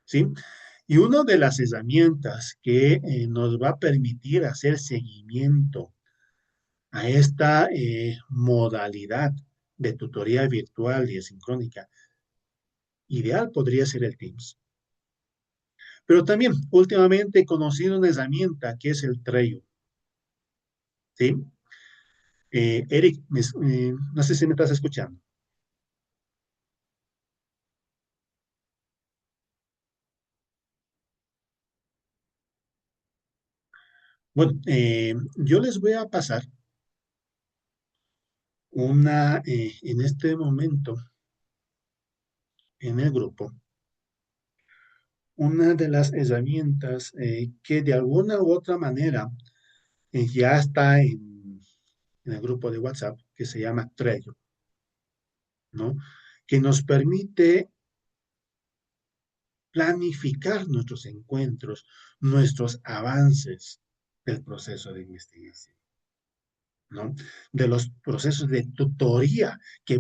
¿sí? Y una de las herramientas que nos va a permitir hacer seguimiento a esta modalidad de tutoría virtual y asincrónica ideal podría ser el Teams. Pero también últimamente he conocido una herramienta que es el Trello, ¿sí? Eric, no sé si me estás escuchando. Bueno, yo les voy a pasar en este momento, en el grupo, una de las herramientas que de alguna u otra manera ya está en el grupo de WhatsApp, que se llama Trello, ¿no? Que nos permite planificar nuestros encuentros, nuestros avances del proceso de investigación, ¿no? De los procesos de tutoría que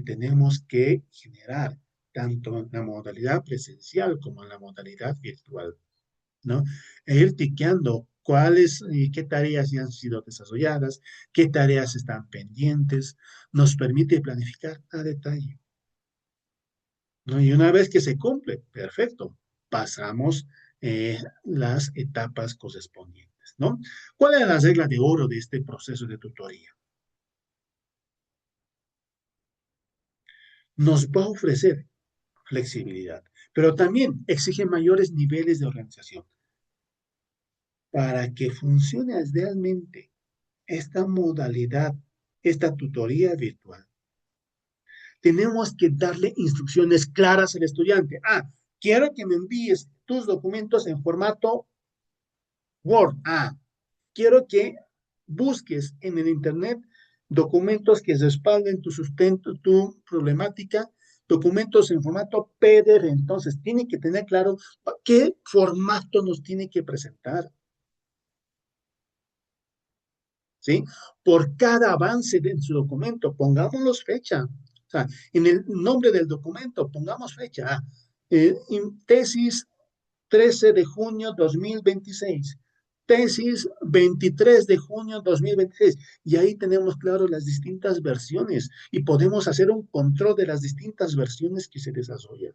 tenemos que generar, tanto en la modalidad presencial como en la modalidad virtual, ¿no? E ir tiqueando cuáles y qué tareas ya han sido desarrolladas, qué tareas están pendientes, nos permite planificar a detalle, ¿no? Y una vez que se cumple, perfecto, pasamos las etapas correspondientes, ¿no? ¿Cuál es la regla de oro de este proceso de tutoría? Nos va a ofrecer flexibilidad, pero también exige mayores niveles de organización para que funcione realmente esta modalidad, esta tutoría virtual. Tenemos que darle instrucciones claras al estudiante. Quiero que me envíes tus documentos en formato Word. Quiero que busques en el Internet documentos que respalden tu sustento, tu problemática documentos en formato PDF. Entonces, tiene que tener claro qué formato nos tiene que presentar, ¿sí? Por cada avance en su documento, pongámoslos fecha. O sea, en el nombre del documento, pongamos fecha. Tesis 13 de junio 2026. Tesis 23 de junio 2026. Y ahí tenemos claro las distintas versiones y podemos hacer un control de las distintas versiones que se desarrollan.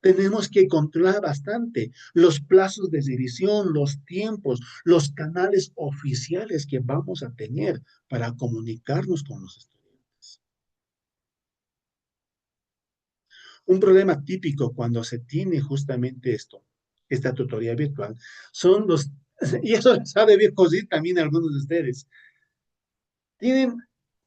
Tenemos que controlar bastante los plazos de revisión, los tiempos, los canales oficiales que vamos a tener para comunicarnos con los estudiantes. Un problema típico cuando se tiene justamente esto, esta tutoría virtual, son los, y eso les ha de bien cosir también a algunos de ustedes, tienen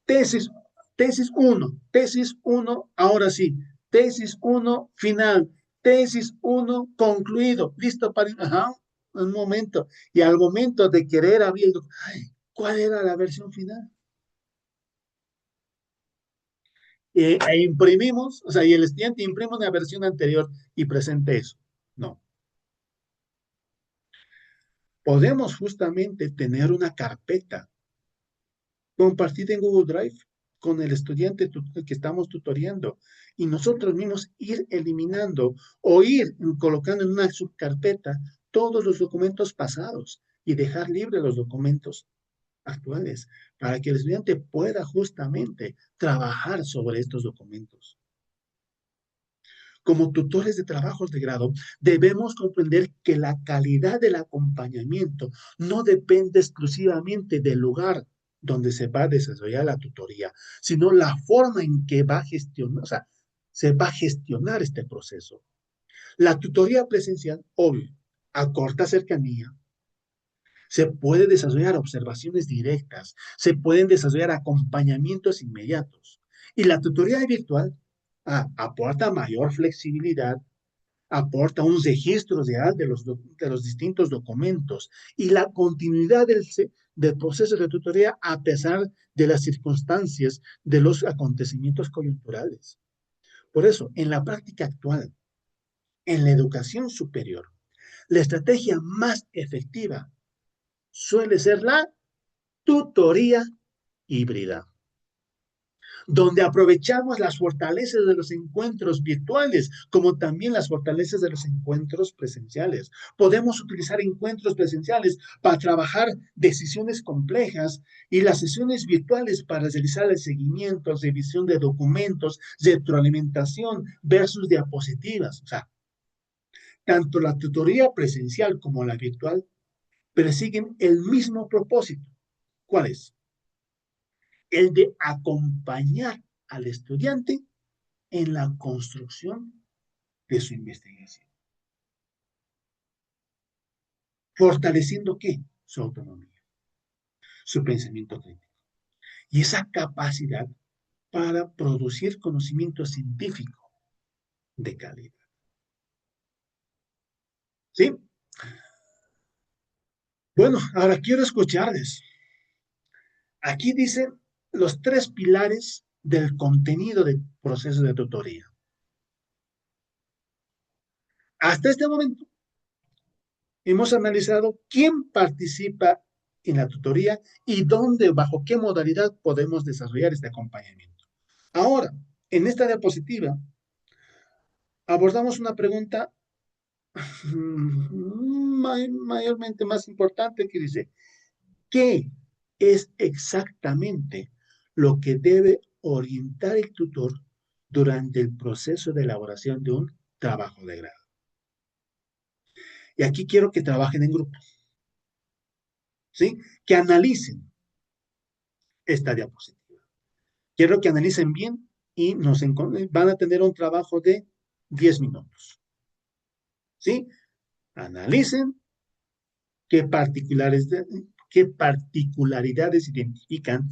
tesis, tesis 1, ahora sí, tesis 1, final, tesis 1, concluido, listo para, ajá, un momento, y al momento de querer abrir, ay, ¿cuál era la versión final? E imprimimos, o sea, y el estudiante imprime una versión anterior y presente eso. No. Podemos justamente tener una carpeta compartida en Google Drive con el estudiante que estamos tutoreando y nosotros mismos ir eliminando o ir colocando en una subcarpeta todos los documentos pasados y dejar libre los documentos actuales para que el estudiante pueda justamente trabajar sobre estos documentos. Como tutores de trabajos de grado, debemos comprender que la calidad del acompañamiento no depende exclusivamente del lugar donde se va a desarrollar la tutoría, sino la forma en que va a gestionar, o sea, se va a gestionar este proceso. La tutoría presencial, obvio, a corta cercanía, se puede desarrollar observaciones directas, se pueden desarrollar acompañamientos inmediatos. Y la tutoría virtual aporta mayor flexibilidad, aporta un registro real de los distintos documentos y la continuidad del proceso de tutoría a pesar de las circunstancias de los acontecimientos coyunturales. Por eso, en la práctica actual, en la educación superior, la estrategia más efectiva suele ser la tutoría híbrida, donde aprovechamos las fortalezas de los encuentros virtuales, como también las fortalezas de los encuentros presenciales. Podemos utilizar encuentros presenciales para trabajar decisiones complejas y las sesiones virtuales para realizar el seguimiento, revisión de documentos, retroalimentación versus diapositivas. O sea, tanto la tutoría presencial como la virtual persiguen el mismo propósito. ¿Cuál es? El de acompañar al estudiante en la construcción de su investigación. ¿Fortaleciendo qué? Su autonomía, su pensamiento crítico y esa capacidad para producir conocimiento científico de calidad. ¿Sí? Bueno, ahora quiero escucharles. Aquí dicen los 3 pilares del contenido del proceso de tutoría. Hasta este momento hemos analizado quién participa en la tutoría y dónde, bajo qué modalidad podemos desarrollar este acompañamiento. Ahora, en esta diapositiva, abordamos una pregunta mayormente más importante que dice, ¿qué es exactamente lo que debe orientar el tutor durante el proceso de elaboración de un trabajo de grado? Y aquí quiero que trabajen en grupo, ¿sí? Que analicen esta diapositiva. Quiero que analicen bien y van a tener un trabajo de 10 minutos. ¿Sí? Analicen qué particularidades identifican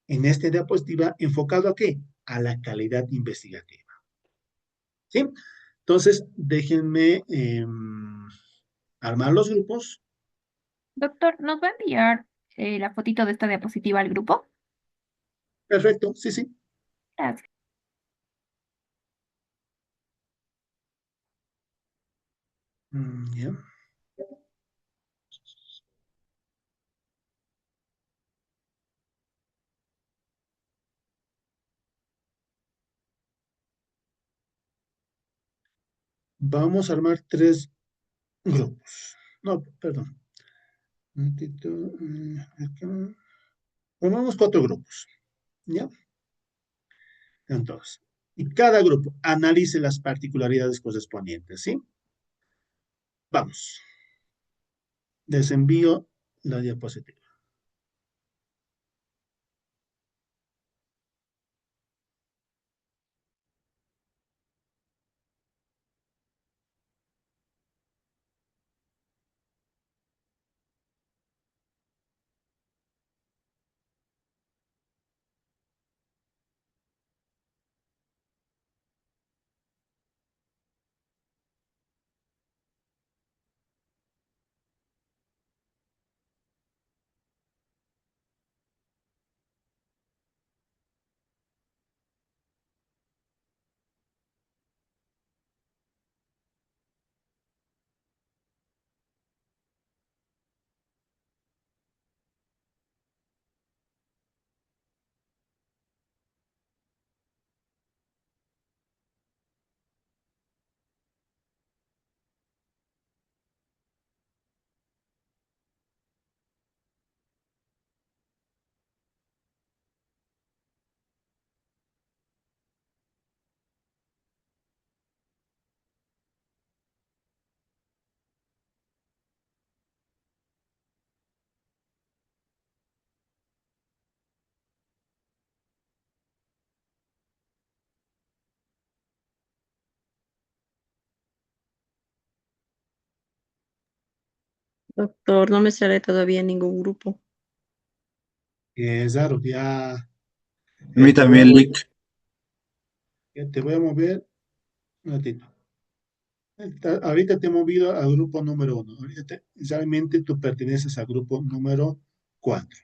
en esta diapositiva enfocado a qué? A la calidad investigativa. ¿Sí? Entonces, déjenme armar los grupos. Doctor, ¿nos va a enviar la fotito de esta diapositiva al grupo? Perfecto, sí, sí. Gracias. Ya. Vamos a armar tres grupos. No, perdón. Un momentito, acá. Formamos cuatro grupos. ¿Ya? Entonces, y cada grupo analice las particularidades correspondientes, ¿sí? Vamos, les envío la diapositiva. Doctor, no me sale todavía ningún grupo. Claro, ya, A mí te voy a también, mover, Lick. te voy a mover un ratito. Ahorita te he movido al grupo número uno. Realmente tú perteneces al grupo número cuatro.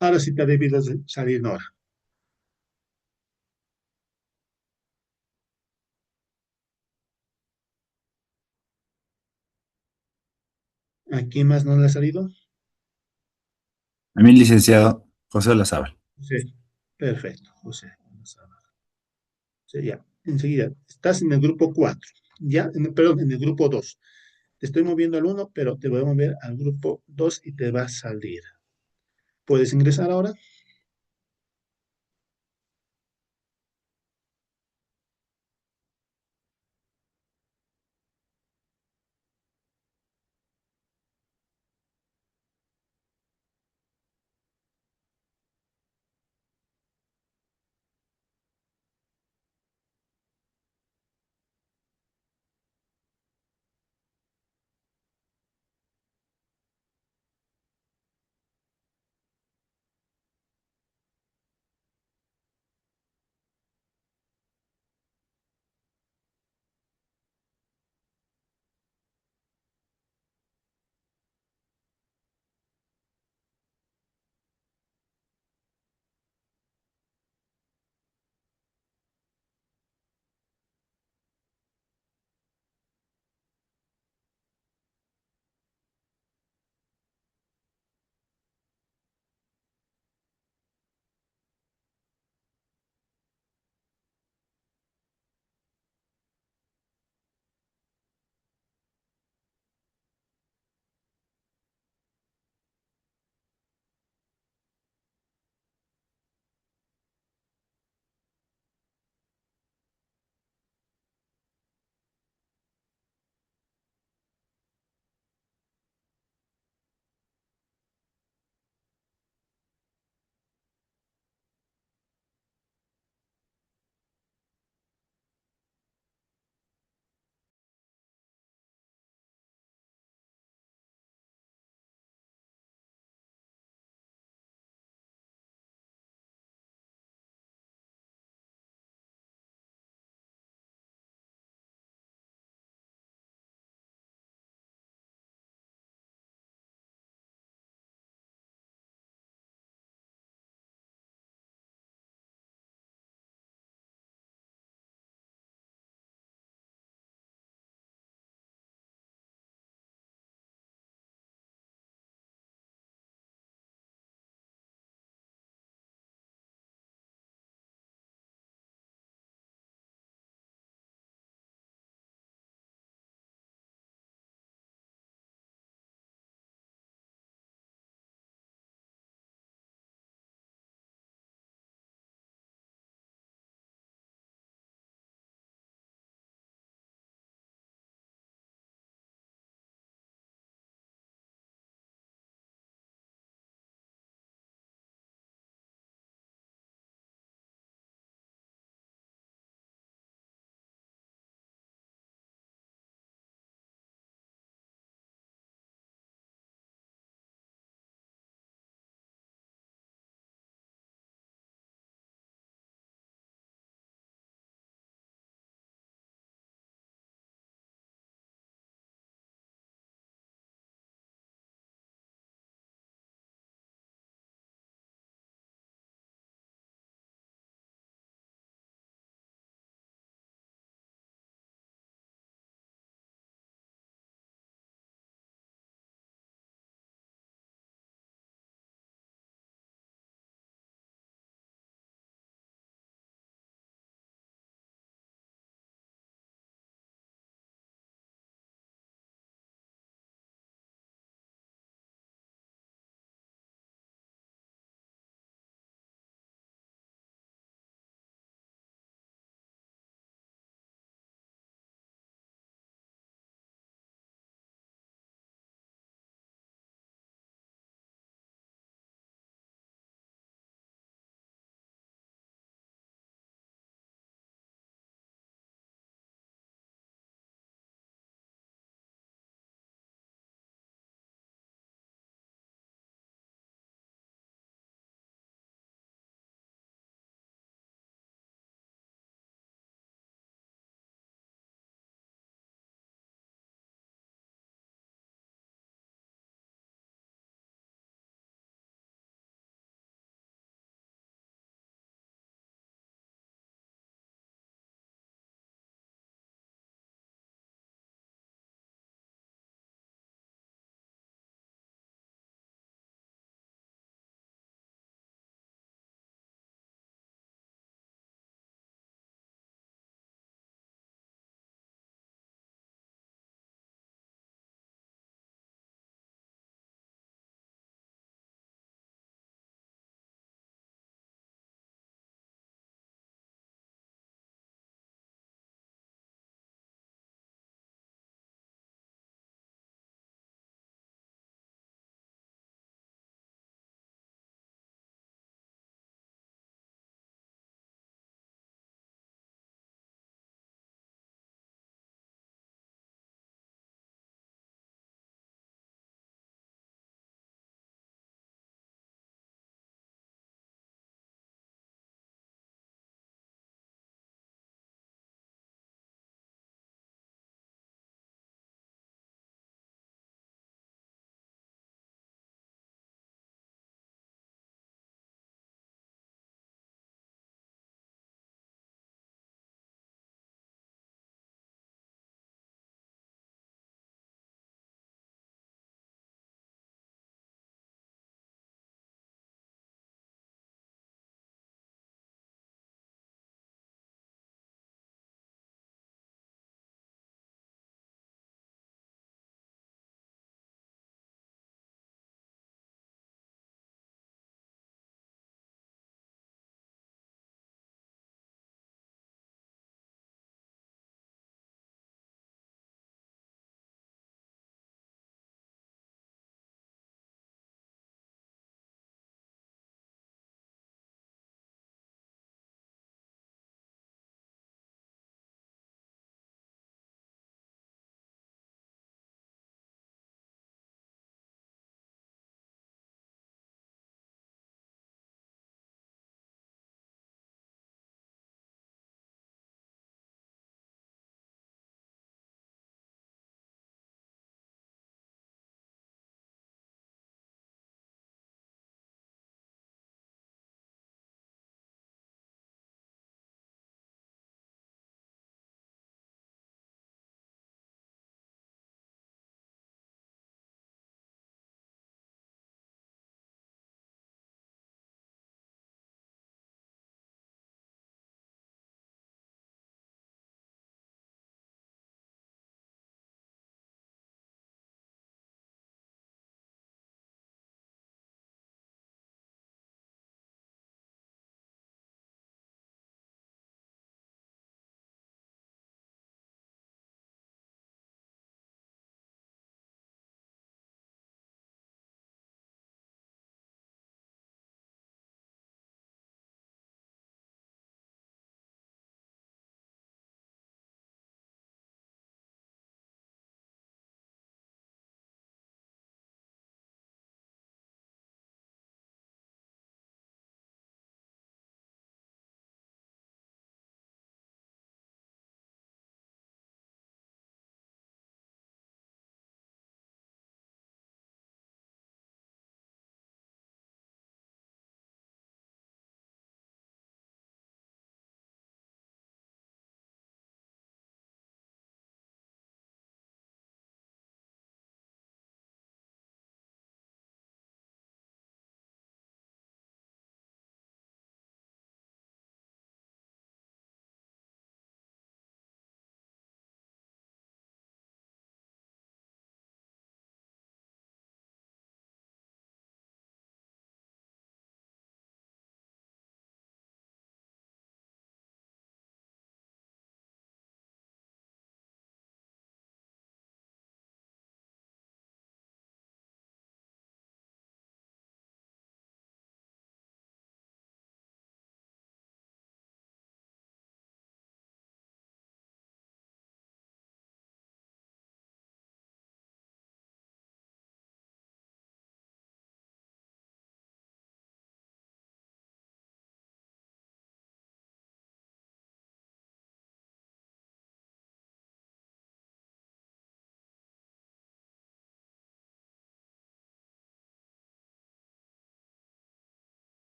Ahora sí te debes salir, Nora. ¿A quién más no le ha salido? A mí, licenciado José Olazábal. Sí, perfecto, José. Sí, ya, enseguida. Estás en el grupo 4, ya, perdón, en el grupo 2. Te estoy moviendo al uno, pero te voy a mover al grupo 2 y te va a salir. ¿Puedes ingresar ahora?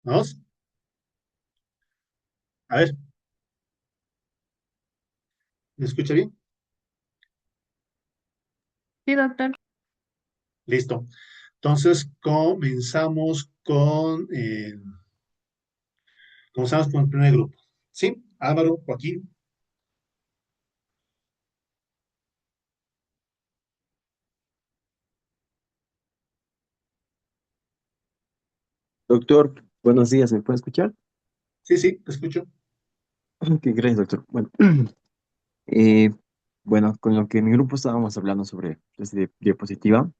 ¿Vamos? A ver, ¿me escucha bien? Sí, doctor. Listo. Entonces, comenzamos con el primer grupo. ¿Sí? Álvaro, Joaquín. Doctor, buenos días, ¿me puede escuchar? Sí, sí, te escucho. Ok, gracias, doctor. Bueno, eh, bueno, con lo que en mi grupo estábamos hablando sobre esta diapositiva,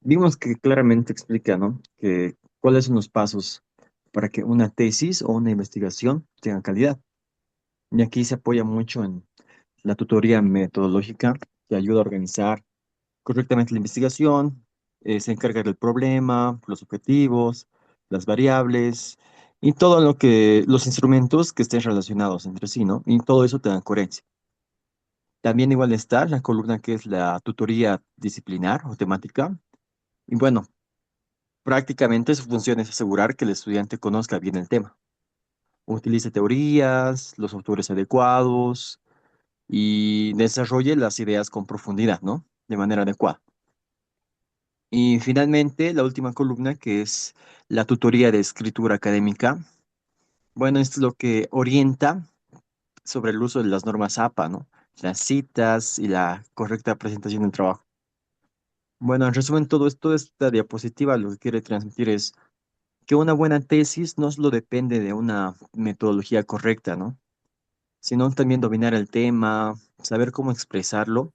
vimos que claramente explica, ¿no? Que cuáles son los pasos para que una tesis o una investigación tenga calidad. Y aquí se apoya mucho en la tutoría metodológica que ayuda a organizar correctamente la investigación, se encarga del problema, los objetivos, las variables y todo lo que, los instrumentos que estén relacionados entre sí, ¿no? Y todo eso te da coherencia. También igual está la columna que es la tutoría disciplinar o temática. Y bueno, prácticamente su función es asegurar que el estudiante conozca bien el tema, utilice teorías, los autores adecuados y desarrolle las ideas con profundidad, ¿no? De manera adecuada. Y finalmente, la última columna, que es la tutoría de escritura académica. Bueno, esto es lo que orienta sobre el uso de las normas APA, ¿no? Las citas y la correcta presentación del trabajo. Bueno, en resumen, todo esto, esta diapositiva lo que quiere transmitir es que una buena tesis no solo depende de una metodología correcta, ¿no? Sino también dominar el tema, saber cómo expresarlo,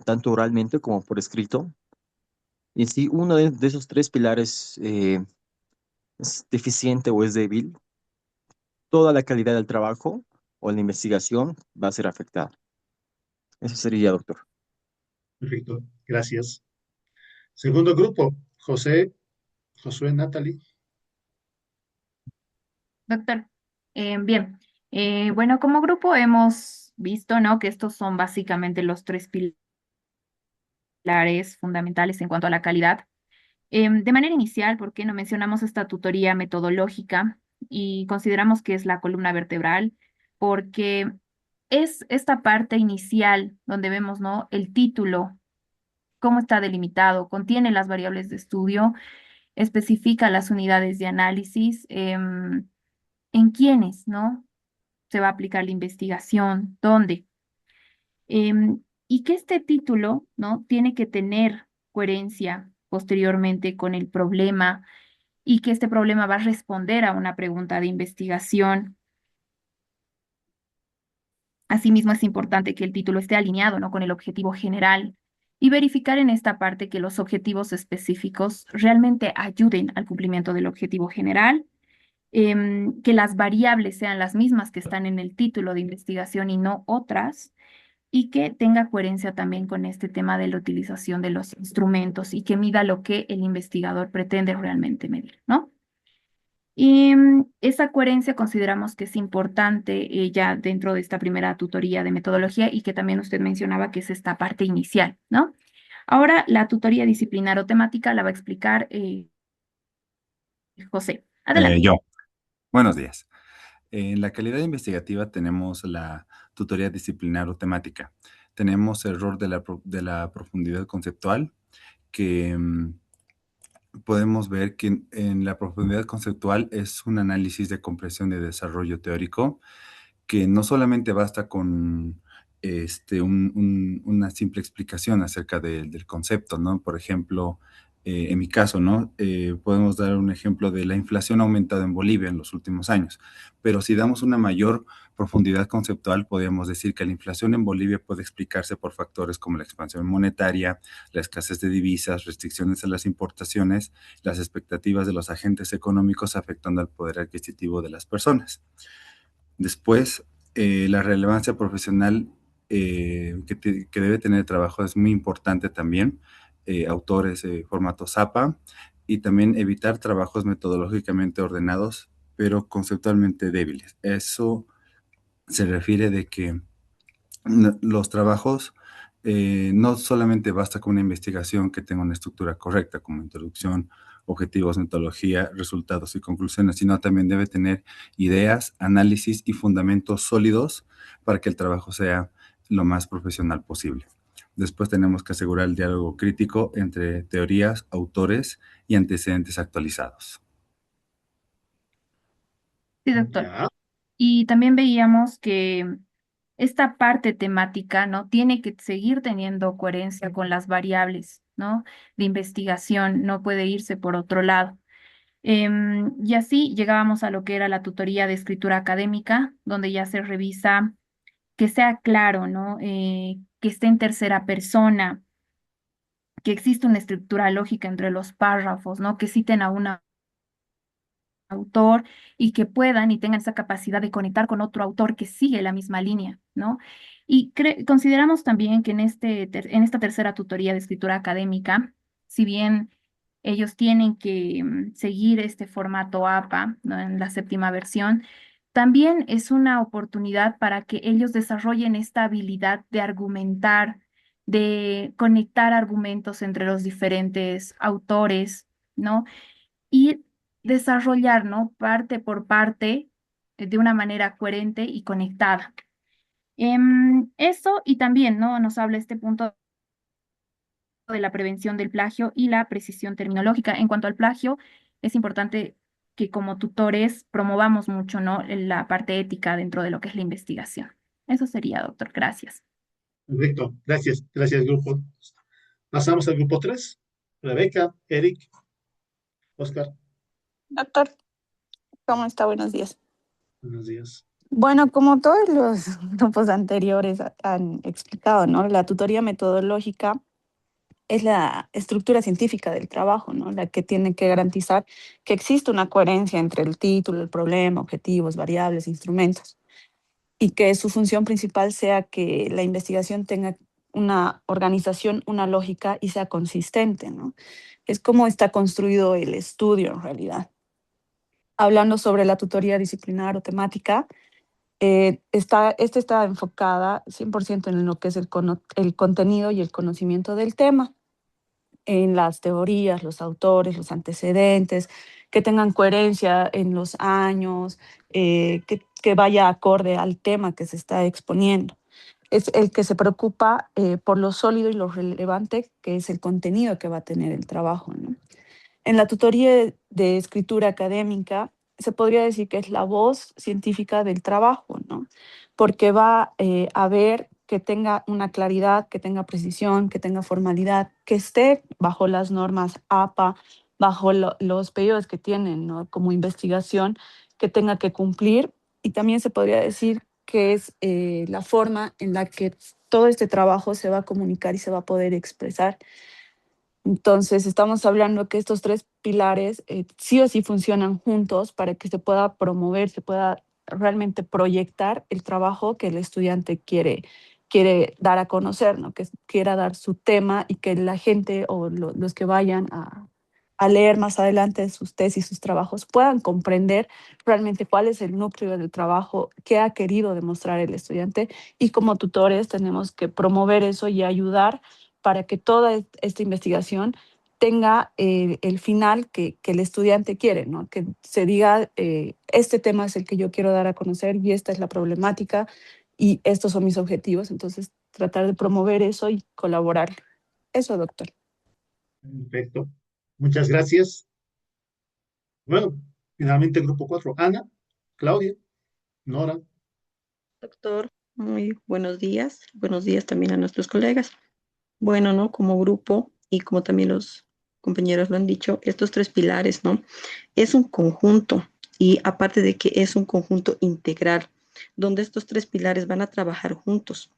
tanto oralmente como por escrito. Y si uno de esos tres pilares es deficiente o es débil, toda la calidad del trabajo o la investigación va a ser afectada. Eso sería, doctor. Perfecto, gracias. Segundo grupo, Josué, Natalie. Doctor, bien. Bueno, como grupo hemos visto, ¿no? Que estos son básicamente los tres pilares fundamentales en cuanto a la calidad. De manera inicial, ¿por qué no mencionamos esta tutoría metodológica y consideramos que es la columna vertebral? Porque es esta parte inicial donde vemos, ¿no? El título, cómo está delimitado, contiene las variables de estudio, especifica las unidades de análisis, en quiénes, ¿no? Se va a aplicar la investigación, dónde. Y que este título, ¿no? Tiene que tener coherencia posteriormente con el problema y que este problema va a responder a una pregunta de investigación. Asimismo, es importante que el título esté alineado, ¿no? Con el objetivo general y verificar en esta parte que los objetivos específicos realmente ayuden al cumplimiento del objetivo general, que las variables sean las mismas que están en el título de investigación y no otras, y que tenga coherencia también con este tema de la utilización de los instrumentos y que mida lo que el investigador pretende realmente medir, ¿no? Y esa coherencia consideramos que es importante ya dentro de esta primera tutoría de metodología y que también usted mencionaba que es esta parte inicial, ¿no? Ahora la tutoría disciplinar o temática la va a explicar José. Adelante. Yo, buenos días. En la calidad investigativa tenemos la tutoría disciplinar o temática. Tenemos el rol de la profundidad conceptual, que podemos ver que en la profundidad conceptual es un análisis de comprensión de desarrollo teórico que no solamente basta con una simple explicación acerca del concepto, ¿no? Por ejemplo, en mi caso, ¿no? Podemos dar un ejemplo de la inflación ha aumentado en Bolivia en los últimos años, pero si damos una mayor profundidad conceptual, podemos decir que la inflación en Bolivia puede explicarse por factores como la expansión monetaria, la escasez de divisas, restricciones a las importaciones, las expectativas de los agentes económicos afectando al poder adquisitivo de las personas. Después, la relevancia profesional que debe tener el trabajo es muy importante también. Autores, formato ZAPA, y también evitar trabajos metodológicamente ordenados, pero conceptualmente débiles. Eso se refiere de que los trabajos no solamente basta con una investigación que tenga una estructura correcta, como introducción, objetivos, metodología, resultados y conclusiones, sino también debe tener ideas, análisis y fundamentos sólidos para que el trabajo sea lo más profesional posible. Después tenemos que asegurar el diálogo crítico entre teorías, autores y antecedentes actualizados. Sí, doctor. Ya, Y también veíamos que esta parte temática, ¿no? Tiene que seguir teniendo coherencia con las variables, ¿no? De investigación, no puede irse por otro lado. Y así llegábamos a lo que era la tutoría de escritura académica, donde ya se revisa que sea claro, ¿no? Que esté en tercera persona, que existe una estructura lógica entre los párrafos, ¿no? Que citen a un autor y que puedan y tengan esa capacidad de conectar con otro autor que sigue la misma línea, ¿no? Y consideramos también que en esta tercera tutoría de escritura académica, si bien ellos tienen que seguir este formato APA, ¿no? En la séptima versión, también es una oportunidad para que ellos desarrollen esta habilidad de argumentar, de conectar argumentos entre los diferentes autores, ¿no? Y desarrollar, ¿no? Parte por parte, de una manera coherente y conectada. Eso y también, ¿no? Nos habla este punto de la prevención del plagio y la precisión terminológica. En cuanto al plagio, es importante que como tutores promovamos mucho, ¿no? La parte ética dentro de lo que es la investigación. Eso sería, doctor. Gracias. perfecto. Gracias, gracias, grupo. Pasamos al grupo 3. Rebeca, Eric, Oscar, Doctor, ¿cómo está? Buenos días. buenos días. Bueno, como todos los grupos anteriores han explicado, ¿no? La tutoría metodológica es la estructura científica del trabajo, ¿no? La que tiene que garantizar que existe una coherencia entre el título, el problema, objetivos, variables, instrumentos, y que su función principal sea que la investigación tenga una organización, una lógica y sea consistente, ¿no? Es como está construido el estudio en realidad. Hablando sobre la tutoría disciplinar o temática, esta está enfocada 100% en lo que es el contenido y el conocimiento del tema, en las teorías, los autores, los antecedentes, que tengan coherencia en los años, que vaya acorde al tema que se está exponiendo. Es el que se preocupa por lo sólido y lo relevante que es el contenido que va a tener el trabajo, ¿no? En la tutoría de escritura académica se podría decir que es la voz científica del trabajo, ¿no? Porque va a ver que tenga una claridad, que tenga precisión, que tenga formalidad, que esté bajo las normas APA, bajo los periodos que tienen, ¿no? Como investigación, que tenga que cumplir. Y también se podría decir que es la forma en la que todo este trabajo se va a comunicar y se va a poder expresar. Entonces, estamos hablando que estos tres pilares sí o sí funcionan juntos para que se pueda promover, se pueda realmente proyectar el trabajo que el estudiante quiere dar a conocer, ¿no? Que quiera dar su tema y que la gente o los que vayan a leer más adelante sus tesis, sus trabajos, puedan comprender realmente cuál es el núcleo del trabajo, qué ha querido demostrar el estudiante, y como tutores tenemos que promover eso y ayudar para que toda esta investigación tenga el final que el estudiante quiere, ¿no? Que se diga, este tema es el que yo quiero dar a conocer y esta es la problemática y estos son mis objetivos. Entonces, tratar de promover eso y colaborar. Eso, doctor. Perfecto. Muchas gracias. Bueno, finalmente el grupo 4. Ana, Claudia, Nora. Doctor, muy buenos días. Buenos días también a nuestros colegas. Bueno, ¿no? Como grupo y como también los compañeros lo han dicho, estos tres pilares, ¿no? Es un conjunto y aparte de que es un conjunto integral, donde estos tres pilares van a trabajar juntos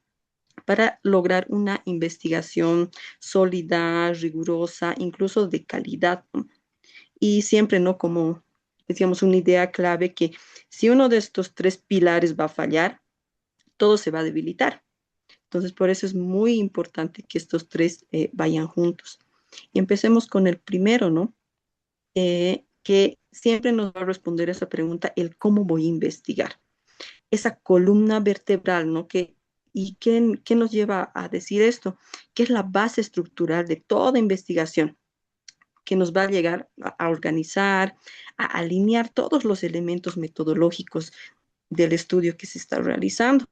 para lograr una investigación sólida, rigurosa, incluso de calidad, ¿no? Y siempre, ¿no? Como decíamos, una idea clave que si uno de estos tres pilares va a fallar, todo se va a debilitar. Entonces, por eso es muy importante que estos tres vayan juntos. Y empecemos con el primero, ¿no? Que siempre nos va a responder esa pregunta, el cómo voy a investigar. Esa columna vertebral, ¿no? ¿Y qué nos lleva a decir esto? Que es la base estructural de toda investigación, que nos va a llegar a organizar, a alinear todos los elementos metodológicos del estudio que se está realizando.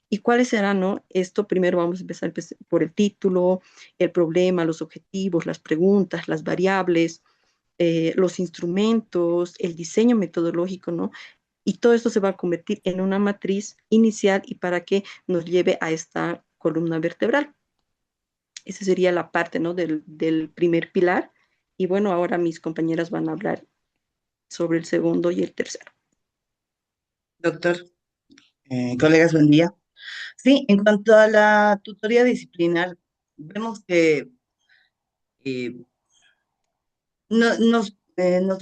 ¿Y cuáles serán, no? Esto primero vamos a empezar por el título, el problema, los objetivos, las preguntas, las variables, los instrumentos, el diseño metodológico, ¿no? Y todo esto se va a convertir en una matriz inicial y para que nos lleve a esta columna vertebral. Esa sería la parte, ¿no? del primer pilar. Y bueno, ahora mis compañeras van a hablar sobre el segundo y el tercero. Doctor, colegas, buen día. Sí, en cuanto a la tutoría disciplinar, vemos que eh, nos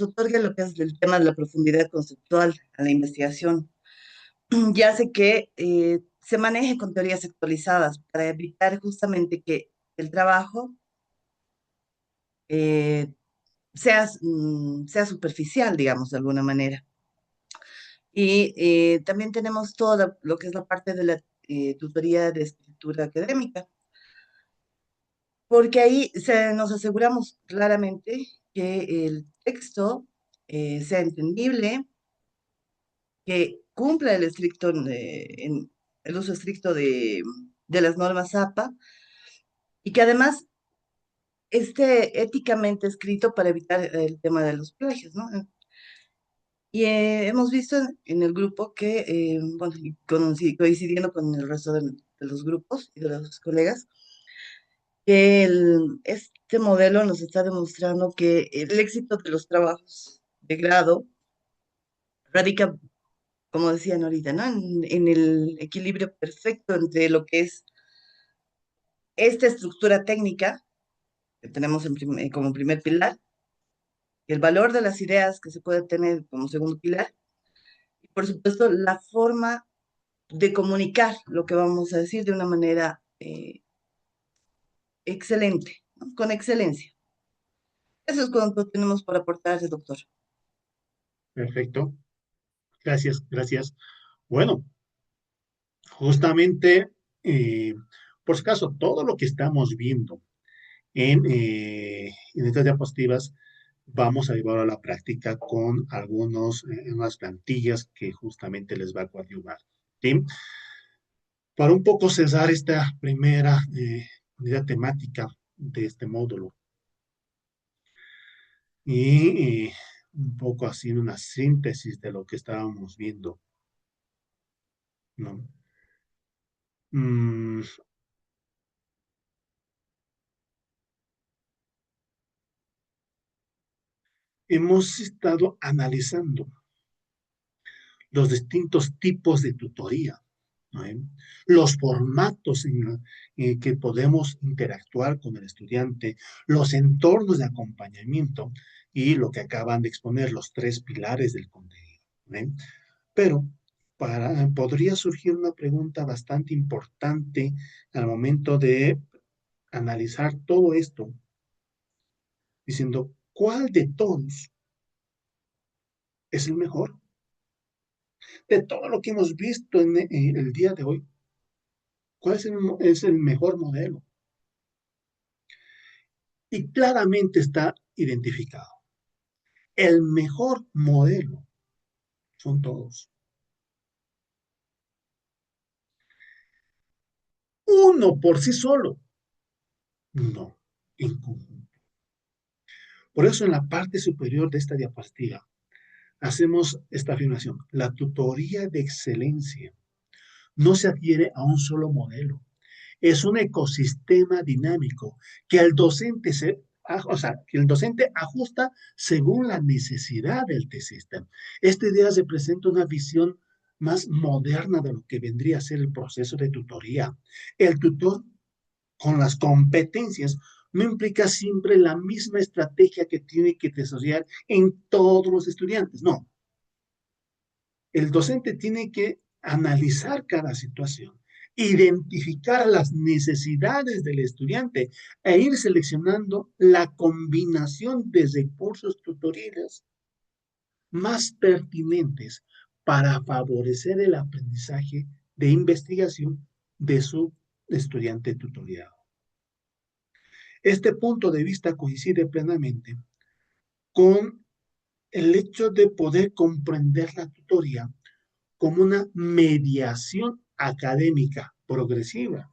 otorga lo que es el tema de la profundidad conceptual a la investigación, y hace que se maneje con teorías actualizadas para evitar justamente que el trabajo eh, sea superficial, digamos, de alguna manera. Y también tenemos todo lo que es la parte de la tutoría de escritura académica, porque ahí nos aseguramos claramente que el texto sea entendible, que cumpla el uso estricto de las normas APA y que además esté éticamente escrito para evitar el tema de los plagios, ¿no? Y hemos visto en el grupo que, bueno, y coincidiendo con el resto de los grupos y de los colegas, que este modelo nos está demostrando que el éxito de los trabajos de grado radica, como decían ahorita, ¿no? En el equilibrio perfecto entre lo que es esta estructura técnica que tenemos como primer pilar, y el valor de las ideas que se puede tener como segundo pilar, y por supuesto la forma de comunicar lo que vamos a decir de una manera excelente, ¿no? Con excelencia. Eso es cuanto tenemos por aportar, doctor. Perfecto. Gracias, gracias. Bueno, justamente, eh, por si acaso, todo lo que estamos viendo en estas diapositivas vamos a llevar a la práctica con unas plantillas que justamente les va a coadyuvar. ¿Sí? Para un poco cesar esta primera unidad temática de este módulo y un poco haciendo una síntesis de lo que estábamos viendo, ¿no? Mm, hemos estado analizando los distintos tipos de tutoría, ¿no? Los formatos en que podemos interactuar con el estudiante, los entornos de acompañamiento y lo que acaban de exponer, los tres pilares del contenido, ¿no? Pero podría surgir una pregunta bastante importante al momento de analizar todo esto, diciendo, ¿cuál de todos es el mejor? De todo lo que hemos visto en el día de hoy, ¿cuál es el mejor modelo? Y claramente está identificado. El mejor modelo son todos. Uno por sí solo, no, en conjunto. Por eso en la parte superior de esta diapositiva hacemos esta afirmación. La tutoría de excelencia no se adhiere a un solo modelo. Es un ecosistema dinámico que que el docente ajusta según la necesidad del T-System. Esta idea se presenta una visión más moderna de lo que vendría a ser el proceso de tutoría. El tutor con las competencias no implica siempre la misma estrategia que tiene que desarrollar en todos los estudiantes, no. El docente tiene que analizar cada situación, identificar las necesidades del estudiante e ir seleccionando la combinación de recursos tutoriales más pertinentes para favorecer el aprendizaje de investigación de su estudiante tutoriado. Este punto de vista coincide plenamente con el hecho de poder comprender la tutoría como una mediación académica progresiva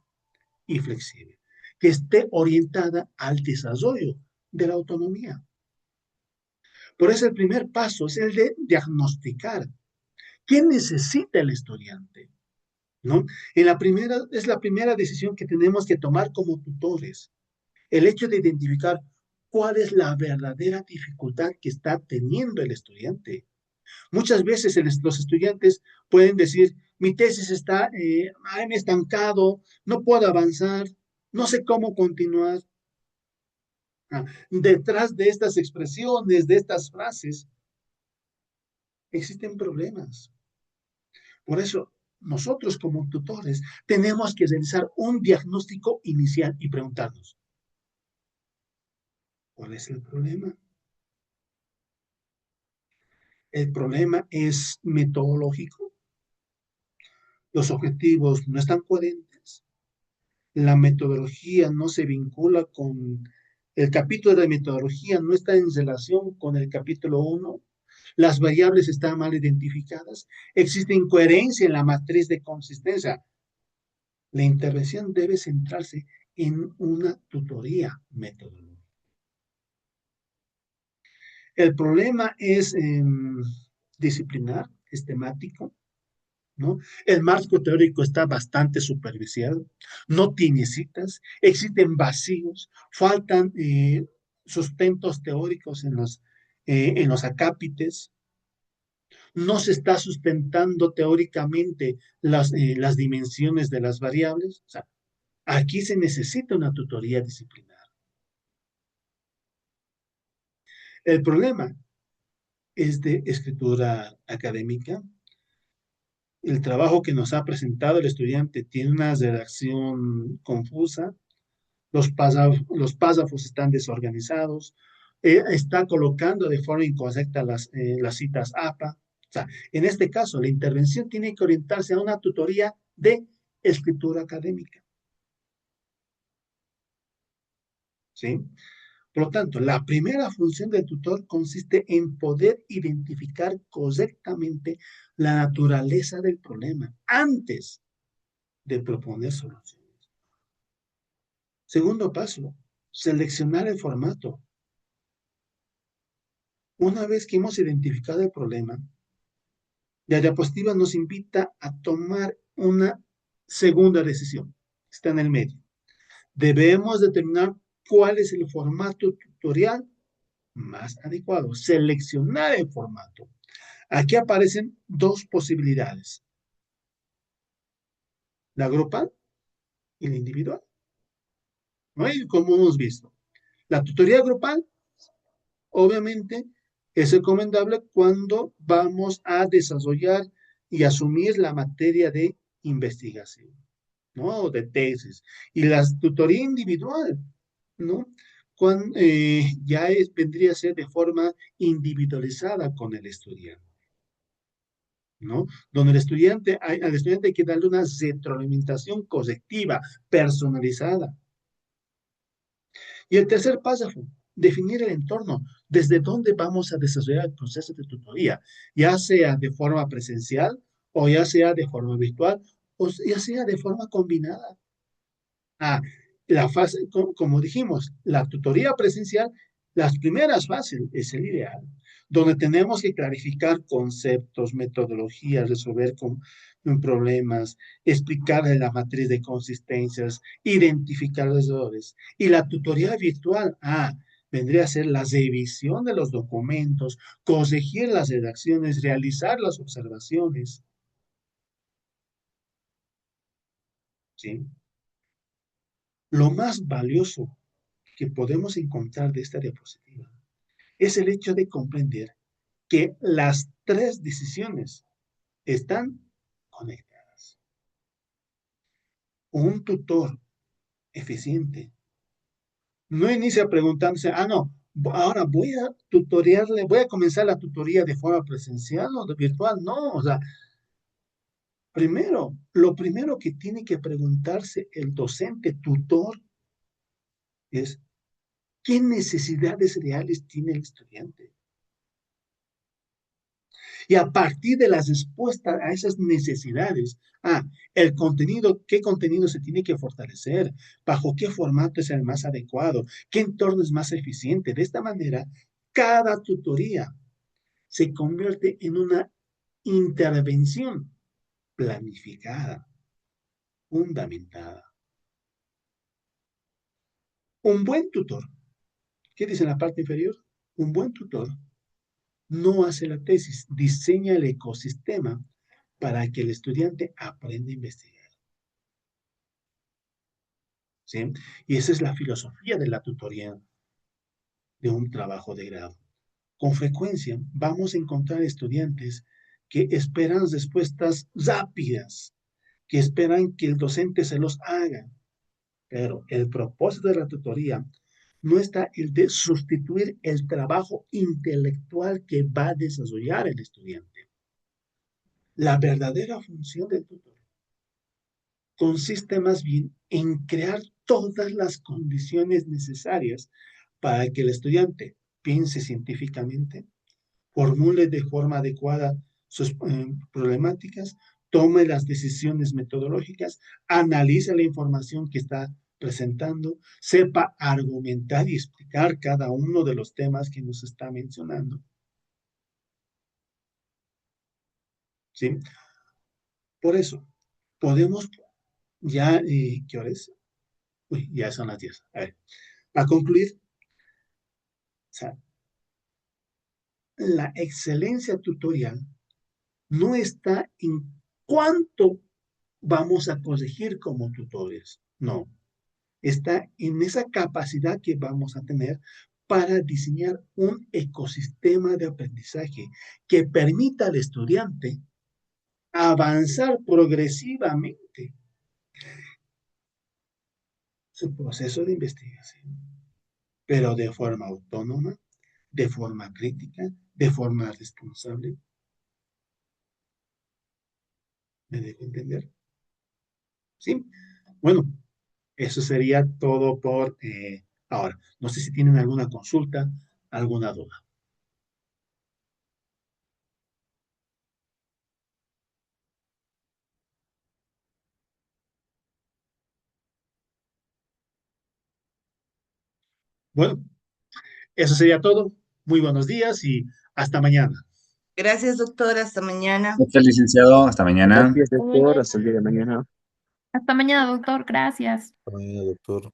y flexible, que esté orientada al desarrollo de la autonomía. Por eso el primer paso es el de diagnosticar qué necesita el estudiante, ¿no? Es la primera decisión que tenemos que tomar como tutores, el hecho de identificar cuál es la verdadera dificultad que está teniendo el estudiante. Muchas veces los estudiantes pueden decir, mi tesis está, me he estancado, no puedo avanzar, no sé cómo continuar. Detrás de estas expresiones, de estas frases, existen problemas. Por eso, nosotros como tutores tenemos que realizar un diagnóstico inicial y preguntarnos, ¿cuál es el problema? El problema es metodológico. Los objetivos no están coherentes. La metodología no se vincula con el capítulo de metodología, no está en relación con el capítulo 1. Las variables están mal identificadas. Existe incoherencia en la matriz de consistencia. La intervención debe centrarse en una tutoría metodológica. El problema es disciplinar, es temático, ¿no? El marco teórico está bastante superviciado, no tiene citas, existen vacíos, faltan sustentos teóricos en los acápites, no se está sustentando teóricamente las dimensiones de las variables. O sea, aquí se necesita una tutoría disciplinar. El problema es de escritura académica. El trabajo que nos ha presentado el estudiante tiene una redacción confusa, los párrafos están desorganizados, está colocando de forma incorrecta las citas APA. O sea, en este caso, la intervención tiene que orientarse a una tutoría de escritura académica. ¿Sí? Por lo tanto, la primera función del tutor consiste en poder identificar correctamente la naturaleza del problema antes de proponer soluciones. Segundo paso, seleccionar el formato. Una vez que hemos identificado el problema, la diapositiva nos invita a tomar una segunda decisión. Está en el medio. Debemos determinar cuál es el formato tutorial más adecuado. Seleccionar el formato. Aquí aparecen dos posibilidades. La grupal y la individual. ¿No? Y como hemos visto, la tutoría grupal, obviamente, es recomendable cuando vamos a desarrollar y asumir la materia de investigación, ¿no? De tesis. Y la tutoría individual, ¿no? Cuando, vendría a ser de forma individualizada con el estudiante, ¿no? Donde al estudiante hay que darle una retroalimentación correctiva, personalizada. Y el tercer paso fue definir el entorno, desde dónde vamos a desarrollar el proceso de tutoría, ya sea de forma presencial o ya sea de forma virtual o ya sea de forma combinada. Ah, la fase, como dijimos, la tutoría presencial, las primeras fases es el ideal, donde tenemos que clarificar conceptos, metodologías, resolver problemas, explicar la matriz de consistencias, identificar los errores. Y la tutoría virtual, vendría a ser la revisión de los documentos, corregir las redacciones, realizar las observaciones. ¿Sí? Lo más valioso que podemos encontrar de esta diapositiva es el hecho de comprender que las tres decisiones están conectadas. Un tutor eficiente no inicia preguntándose, no, ahora voy a tutoriarle, voy a comenzar la tutoría de forma presencial o de virtual. No, o sea, lo primero que tiene que preguntarse el docente tutor es, ¿Qué necesidades reales tiene el estudiante? Y a partir de las respuestas a esas necesidades, el contenido, ¿qué contenido se tiene que fortalecer? ¿Bajo qué formato es el más adecuado? ¿Qué entorno es más eficiente? De esta manera, cada tutoría se convierte en una intervención planificada, fundamentada. Un buen tutor, ¿qué dice en la parte inferior? Un buen tutor no hace la tesis, diseña el ecosistema para que el estudiante aprenda a investigar. ¿Sí? Y esa es la filosofía de la tutoría de un trabajo de grado. Con frecuencia vamos a encontrar estudiantes que esperan respuestas rápidas, que esperan que el docente se los haga, pero el propósito de la tutoría no está el de sustituir el trabajo intelectual que va a desarrollar el estudiante. La verdadera función del tutor consiste más bien en crear todas las condiciones necesarias para que el estudiante piense científicamente, formule de forma adecuada sus problemáticas, tome las decisiones metodológicas, analice la información que está presentando, sepa argumentar y explicar cada uno de los temas que nos está mencionando. ¿Sí? Por eso, podemos ya, ¿qué hora es? Uy, ya son las 10. A ver, para concluir, o sea, la excelencia tutorial no está en cuánto vamos a corregir como tutores, no, está en esa capacidad que vamos a tener para diseñar un ecosistema de aprendizaje que permita al estudiante avanzar progresivamente su proceso de investigación, pero de forma autónoma, de forma crítica, de forma responsable. ¿Me dejo entender? ¿Sí? Bueno, eso sería todo por ahora. No sé si tienen alguna consulta, alguna duda. Bueno, eso sería todo. Muy buenos días y hasta mañana. Gracias, doctora. Hasta mañana. Gracias, licenciado. Hasta mañana. Gracias, doctor. Hasta el día de mañana. Hasta mañana, doctor. Gracias. Doctor.